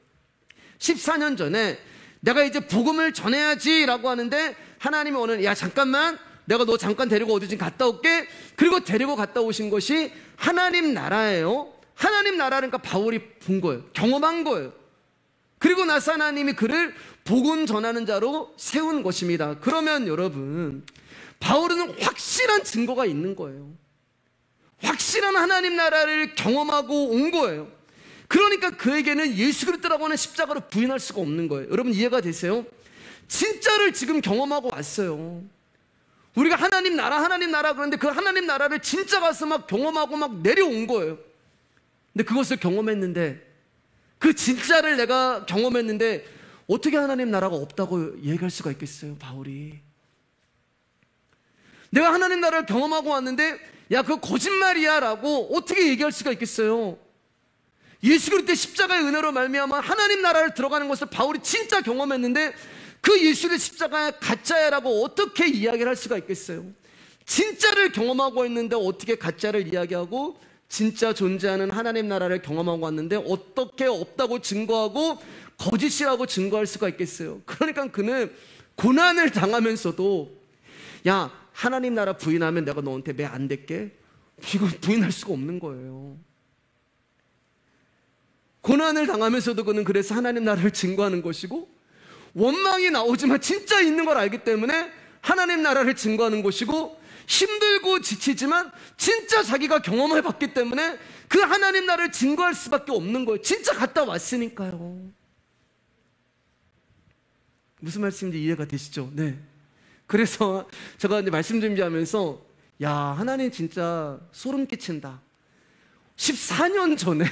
14년 전에 내가 이제 복음을 전해야지 라고 하는데 하나님이 오늘 야 잠깐만 내가 너 잠깐 데리고 어디 좀 갔다 올게. 그리고 데리고 갔다 오신 것이 하나님 나라예요. 하나님 나라를 그러니까 바울이 본 거예요. 경험한 거예요. 그리고 나서 하나님이 그를 복음 전하는 자로 세운 것입니다. 그러면 여러분, 바울은 확실한 증거가 있는 거예요. 확실한 하나님 나라를 경험하고 온 거예요. 그러니까 그에게는 예수 그리스도라고 하는 십자가를 부인할 수가 없는 거예요. 여러분 이해가 되세요? 진짜를 지금 경험하고 왔어요. 우리가 하나님 나라 그러는데 그 하나님 나라를 진짜 가서 막 경험하고 막 내려온 거예요. 근데 그것을 경험했는데, 그 진짜를 내가 경험했는데 어떻게 하나님 나라가 없다고 얘기할 수가 있겠어요, 바울이. 내가 하나님 나라를 경험하고 왔는데 야 그거 거짓말이야 라고 어떻게 얘기할 수가 있겠어요. 예수 그리스도의 십자가의 은혜로 말미암아 하나님 나라를 들어가는 것을 바울이 진짜 경험했는데 그 예수의 십자가가 가짜야 라고 어떻게 이야기를 할 수가 있겠어요. 진짜를 경험하고 있는데 어떻게 가짜를 이야기하고, 진짜 존재하는 하나님 나라를 경험하고 왔는데 어떻게 없다고 증거하고 거짓이라고 증거할 수가 있겠어요. 그러니까 그는 고난을 당하면서도 야 하나님 나라 부인하면 내가 너한테 매 안 될게, 이거 부인할 수가 없는 거예요. 고난을 당하면서도 그는 그래서 하나님 나라를 증거하는 것이고, 원망이 나오지만 진짜 있는 걸 알기 때문에 하나님 나라를 증거하는 것이고, 힘들고 지치지만 진짜 자기가 경험해 봤기 때문에 그 하나님 나라를 증거할 수밖에 없는 거예요. 진짜 갔다 왔으니까요. 무슨 말씀인지 이해가 되시죠? 네. 그래서 제가 이제 말씀 준비하면서 야 하나님 진짜 소름 끼친다. 14년 전에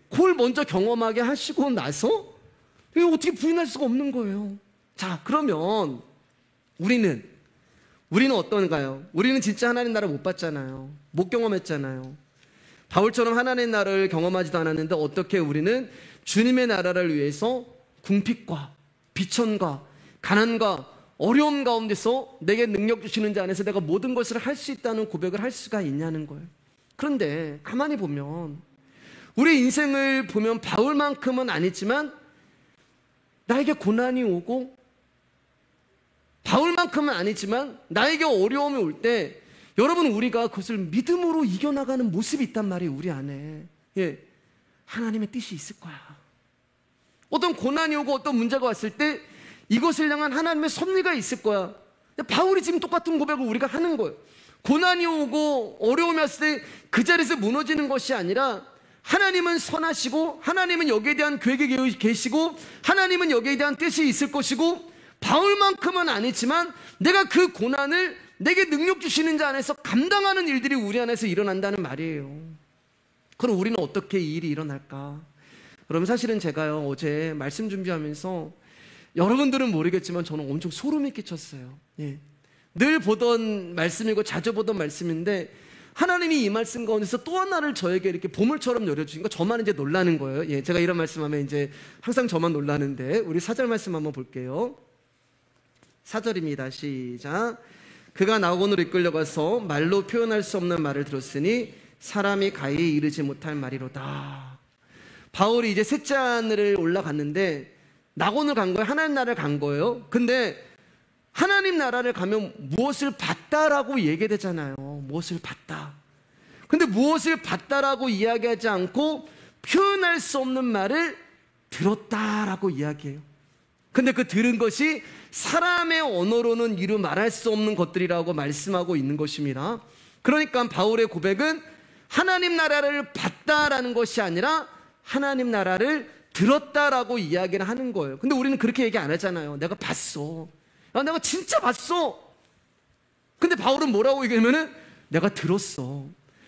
그걸 먼저 경험하게 하시고 나서 이거 어떻게 부인할 수가 없는 거예요. 자, 그러면 우리는 어떤가요? 우리는 진짜 하나님 나라 못 봤잖아요. 못 경험했잖아요. 바울처럼 하나님 나라를 경험하지도 않았는데 어떻게 우리는 주님의 나라를 위해서 궁핍과 비천과 가난과 어려움 가운데서 내게 능력 주시는 자 안에서 내가 모든 것을 할 수 있다는 고백을 할 수가 있냐는 거예요. 그런데 가만히 보면 우리 인생을 보면 바울만큼은 아니지만 나에게 고난이 오고, 바울만큼은 아니지만 나에게 어려움이 올 때 여러분 우리가 그것을 믿음으로 이겨나가는 모습이 있단 말이에요. 우리 안에 하나님의 뜻이 있을 거야. 어떤 고난이 오고 어떤 문제가 왔을 때 이것을 향한 하나님의 섭리가 있을 거야. 바울이 지금 똑같은 고백을 우리가 하는 거예요. 고난이 오고 어려움이 왔을 때 그 자리에서 무너지는 것이 아니라 하나님은 선하시고 하나님은 여기에 대한 계획이 계시고 하나님은 여기에 대한 뜻이 있을 것이고, 바울만큼은 아니지만 내가 그 고난을 내게 능력 주시는 자 안에서 감당하는 일들이 우리 안에서 일어난다는 말이에요. 그럼 우리는 어떻게 이 일이 일어날까? 여러분 사실은 제가요 어제 말씀 준비하면서 여러분들은 모르겠지만 저는 엄청 소름이 끼쳤어요. 늘 보던 말씀이고 자주 보던 말씀인데 하나님이 이 말씀 가운데서 또 하나를 저에게 이렇게 보물처럼 열어주신 거, 저만 이제 놀라는 거예요. 예, 제가 이런 말씀하면 이제 항상 저만 놀라는데, 우리 4절 말씀 한번 볼게요. 4절입니다. 시작. 그가 낙원으로 이끌려가서 말로 표현할 수 없는 말을 들었으니 사람이 가히 이르지 못할 말이로다. 바울이 이제 셋째 하늘을 올라갔는데 낙원을 간 거예요. 하나님 나라를 간 거예요. 근데 하나님 나라를 가면 무엇을 봤다라고 얘기되잖아요. 무엇을 봤다. 근데 무엇을 봤다라고 이야기하지 않고 표현할 수 없는 말을 들었다라고 이야기해요. 근데 그 들은 것이 사람의 언어로는 이루 말할 수 없는 것들이라고 말씀하고 있는 것입니다. 그러니까 바울의 고백은 하나님 나라를 봤다라는 것이 아니라 하나님 나라를 들었다라고 이야기를 하는 거예요. 근데 우리는 그렇게 얘기 안 하잖아요. 내가 봤어. 내가 진짜 봤어. 근데 바울은 뭐라고 얘기하면은 내가 들었어.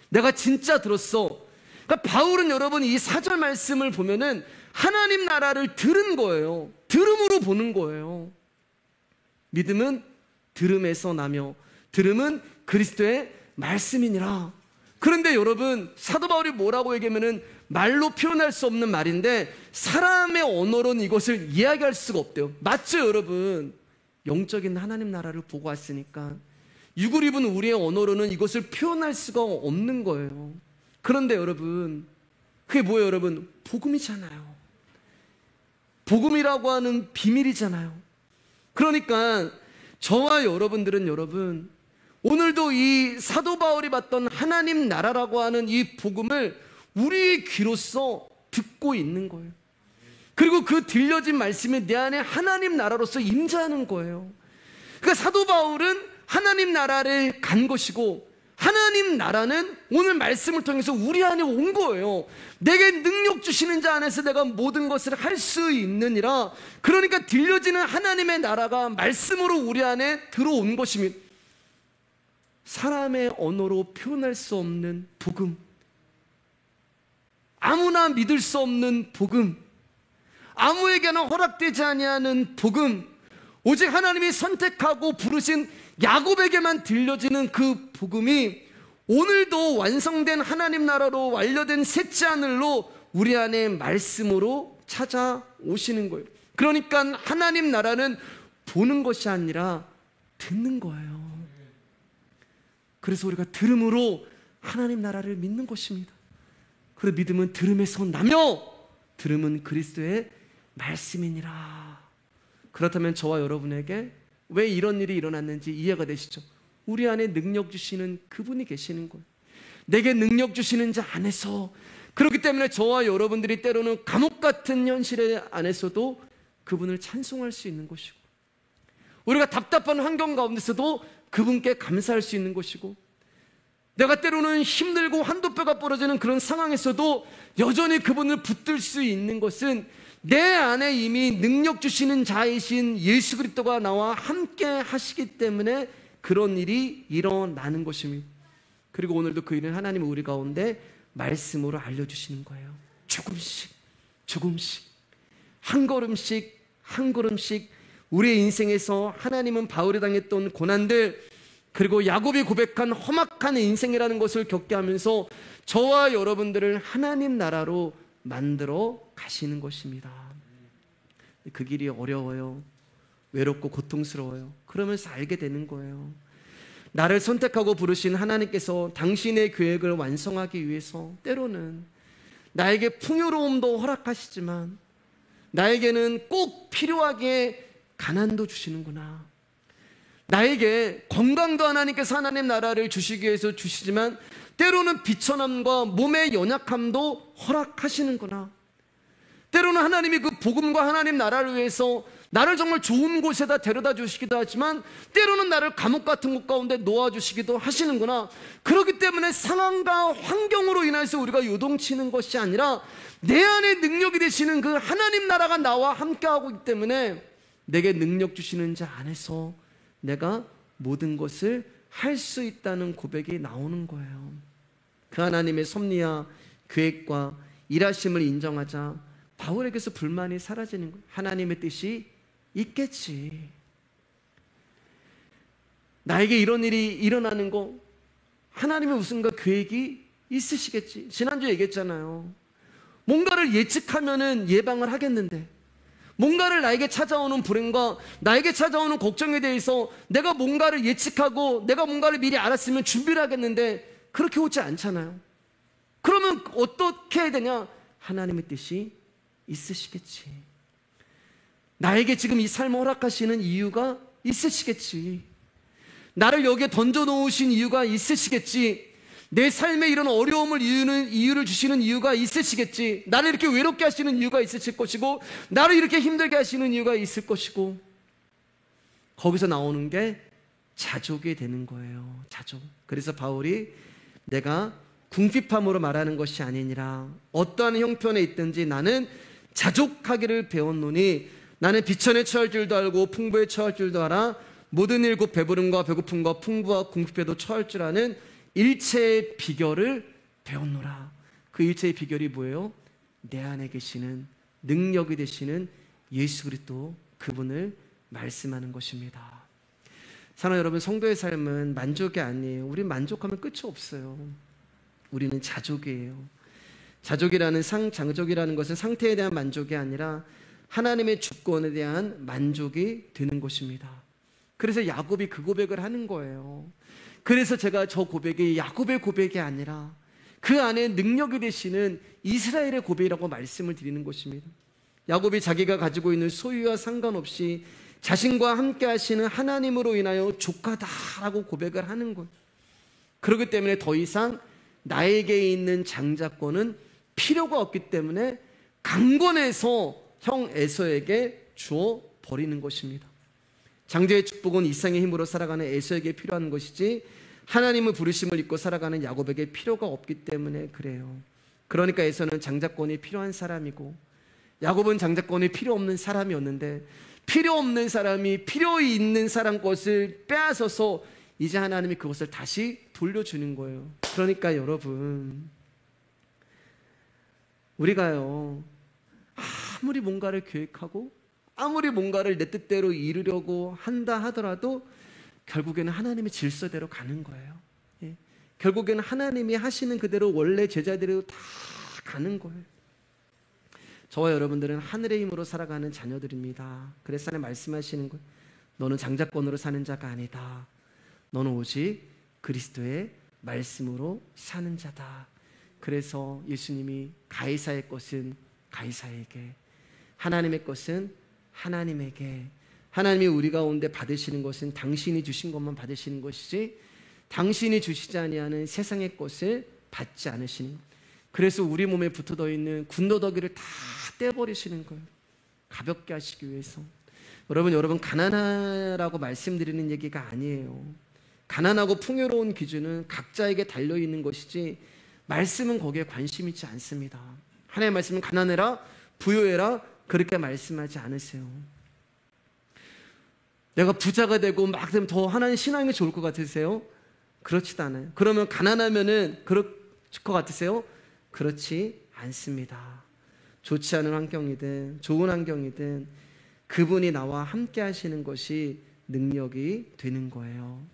내가 진짜 들었어. 그러니까 바울은 여러분 이 4절 말씀을 보면은 하나님 나라를 들은 거예요. 들음으로 보는 거예요. 믿음은 들음에서 나며 들음은 그리스도의 말씀이니라. 그런데 여러분 사도 바울이 뭐라고 얘기하면은 말로 표현할 수 없는 말인데 사람의 언어로는 이것을 이야기할 수가 없대요. 맞죠 여러분? 영적인 하나님 나라를 보고 왔으니까 육을 입은 우리의 언어로는 이것을 표현할 수가 없는 거예요. 그런데 여러분 그게 뭐예요 여러분? 복음이잖아요. 복음이라고 하는 비밀이잖아요. 그러니까 저와 여러분들은 여러분 오늘도 이 사도 바울이 봤던 하나님 나라라고 하는 이 복음을 우리의 귀로서 듣고 있는 거예요. 그리고 그 들려진 말씀이 내 안에 하나님 나라로서 임재하는 거예요. 그러니까 사도 바울은 하나님 나라를 간 것이고 하나님 나라는 오늘 말씀을 통해서 우리 안에 온 거예요. 내게 능력 주시는 자 안에서 내가 모든 것을 할 수 있느니라. 그러니까 들려지는 하나님의 나라가 말씀으로 우리 안에 들어온 것입니다. 사람의 언어로 표현할 수 없는 복음, 아무나 믿을 수 없는 복음, 아무에게나 허락되지 아니하는 복음, 오직 하나님이 선택하고 부르신 야곱에게만 들려지는 그 복음이 오늘도 완성된 하나님 나라로 완료된 셋째 하늘로 우리 안에 말씀으로 찾아오시는 거예요. 그러니까 하나님 나라는 보는 것이 아니라 듣는 거예요. 그래서 우리가 들음으로 하나님 나라를 믿는 것입니다. 그리고 믿음은 들음에서 나며 들음은 그리스도의 말씀이니라. 그렇다면 저와 여러분에게 왜 이런 일이 일어났는지 이해가 되시죠? 우리 안에 능력 주시는 그분이 계시는 거예요. 내게 능력 주시는 자 안에서. 그렇기 때문에 저와 여러분들이 때로는 감옥 같은 현실 안에서도 그분을 찬송할 수 있는 것이고, 우리가 답답한 환경 가운데서도 그분께 감사할 수 있는 것이고, 내가 때로는 힘들고 한도뼈가 부러지는 그런 상황에서도 여전히 그분을 붙들 수 있는 것은 내 안에 이미 능력 주시는 자이신 예수 그리스도가 나와 함께 하시기 때문에 그런 일이 일어나는 것입니다. 그리고 오늘도 그 일은 하나님은 우리 가운데 말씀으로 알려주시는 거예요. 조금씩 조금씩 한 걸음씩 한 걸음씩 우리의 인생에서 하나님은 바울이 당했던 고난들, 그리고 야곱이 고백한 험악한 인생이라는 것을 겪게 하면서 저와 여러분들을 하나님 나라로 만들어 가시는 것입니다. 그 길이 어려워요. 외롭고 고통스러워요. 그러면서 알게 되는 거예요. 나를 선택하고 부르신 하나님께서 당신의 계획을 완성하기 위해서 때로는 나에게 풍요로움도 허락하시지만 나에게는 꼭 필요하게 가난도 주시는구나. 나에게 건강도 하나님께서 하나님 나라를 주시기 위해서 주시지만 때로는 비천함과 몸의 연약함도 허락하시는구나. 때로는 하나님이 그 복음과 하나님 나라를 위해서 나를 정말 좋은 곳에다 데려다 주시기도 하지만 때로는 나를 감옥 같은 곳 가운데 놓아주시기도 하시는구나. 그렇기 때문에 상황과 환경으로 인해서 우리가 요동치는 것이 아니라 내 안에 능력이 되시는 그 하나님 나라가 나와 함께하고 있기 때문에 내게 능력 주시는 자 안에서 내가 모든 것을 할 수 있다는 고백이 나오는 거예요. 그 하나님의 섭리와 계획과 일하심을 인정하자 바울에게서 불만이 사라지는 거예요. 하나님의 뜻이 있겠지. 나에게 이런 일이 일어나는 거, 하나님의 무슨가 계획이 있으시겠지. 지난주에 얘기했잖아요. 뭔가를 예측하면은 예방을 하겠는데, 뭔가를 나에게 찾아오는 불행과 나에게 찾아오는 걱정에 대해서 내가 뭔가를 예측하고 내가 뭔가를 미리 알았으면 준비를 하겠는데 그렇게 오지 않잖아요. 그러면 어떻게 해야 되냐? 하나님의 뜻이 있으시겠지. 나에게 지금 이 삶을 허락하시는 이유가 있으시겠지. 나를 여기에 던져놓으신 이유가 있으시겠지. 내 삶에 이런 어려움을 이유를 주시는 이유가 있으시겠지. 나를 이렇게 외롭게 하시는 이유가 있으실 것이고, 나를 이렇게 힘들게 하시는 이유가 있을 것이고, 거기서 나오는 게 자족이 되는 거예요. 자족. 그래서 바울이 내가 궁핍함으로 말하는 것이 아니니라, 어떠한 형편에 있든지 나는 자족하기를 배웠노니, 나는 비천에 처할 줄도 알고 풍부에 처할 줄도 알아 모든 일 곧 배부름과 배고픔과 풍부와 궁핍에도 처할 줄 아는 일체의 비결을 배웠노라. 그 일체의 비결이 뭐예요? 내 안에 계시는 능력이 되시는 예수 그리스도, 그분을 말씀하는 것입니다. 사랑하는 여러분, 성도의 삶은 만족이 아니에요. 우린 만족하면 끝이 없어요. 우리는 자족이에요. 자족이라는 것은 상태에 대한 만족이 아니라 하나님의 주권에 대한 만족이 되는 것입니다. 그래서 야곱이 그 고백을 하는 거예요. 그래서 제가 저 고백이 야곱의 고백이 아니라 그 안에 능력이 되시는 이스라엘의 고백이라고 말씀을 드리는 것입니다. 야곱이 자기가 가지고 있는 소유와 상관없이 자신과 함께 하시는 하나님으로 인하여 족하다라고 고백을 하는 거예요. 그렇기 때문에 더 이상 나에게 있는 장자권은 필요가 없기 때문에 강권해서 형 에서에게 주어 버리는 것입니다. 장자의 축복은 이상의 힘으로 살아가는 에서에게 필요한 것이지 하나님의 부르심을 입고 살아가는 야곱에게 필요가 없기 때문에 그래요. 그러니까 에서는 장자권이 필요한 사람이고 야곱은 장자권이 필요 없는 사람이었는데, 필요 없는 사람이 필요 있는 사람 것을 빼앗아서 이제 하나님이 그것을 다시 돌려주는 거예요. 그러니까 여러분, 우리가요, 아무리 뭔가를 계획하고 아무리 뭔가를 내 뜻대로 이루려고 한다 하더라도 결국에는 하나님의 질서대로 가는 거예요. 예. 결국에는 하나님이 하시는 그대로 원래 제자대로 다 가는 거예요. 저와 여러분들은 하늘의 힘으로 살아가는 자녀들입니다. 그래서 하나님 말씀하시는 거예요. 너는 장자권으로 사는 자가 아니다. 너는 오직 그리스도의 말씀으로 사는 자다. 그래서 예수님이 가이사의 것은 가이사에게, 하나님의 것은 하나님에게, 하나님이 우리 가운데 받으시는 것은 당신이 주신 것만 받으시는 것이지 당신이 주시지 아니하는 세상의 것을 받지 않으시는, 그래서 우리 몸에 붙어져 있는 군더더기를 다 떼버리시는 거예요. 가볍게 하시기 위해서. 여러분 가난하라고 말씀드리는 얘기가 아니에요. 가난하고 풍요로운 기준은 각자에게 달려있는 것이지 말씀은 거기에 관심 있지 않습니다. 하나님의 말씀은 가난해라 부유해라 그렇게 말씀하지 않으세요. 내가 부자가 되고 막 되면 더 하나님 신앙이 좋을 것 같으세요? 그렇지도 않아요. 그러면 가난하면은 그럴 것 같으세요? 그렇지 않습니다. 좋지 않은 환경이든 좋은 환경이든 그분이 나와 함께 하시는 것이 능력이 되는 거예요.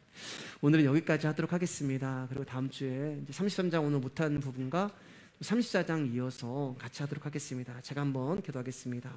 오늘은 여기까지 하도록 하겠습니다. 그리고 다음 주에 이제 33장 오늘 못하는 부분과 34장 이어서 같이 하도록 하겠습니다. 제가 한번 기도하겠습니다.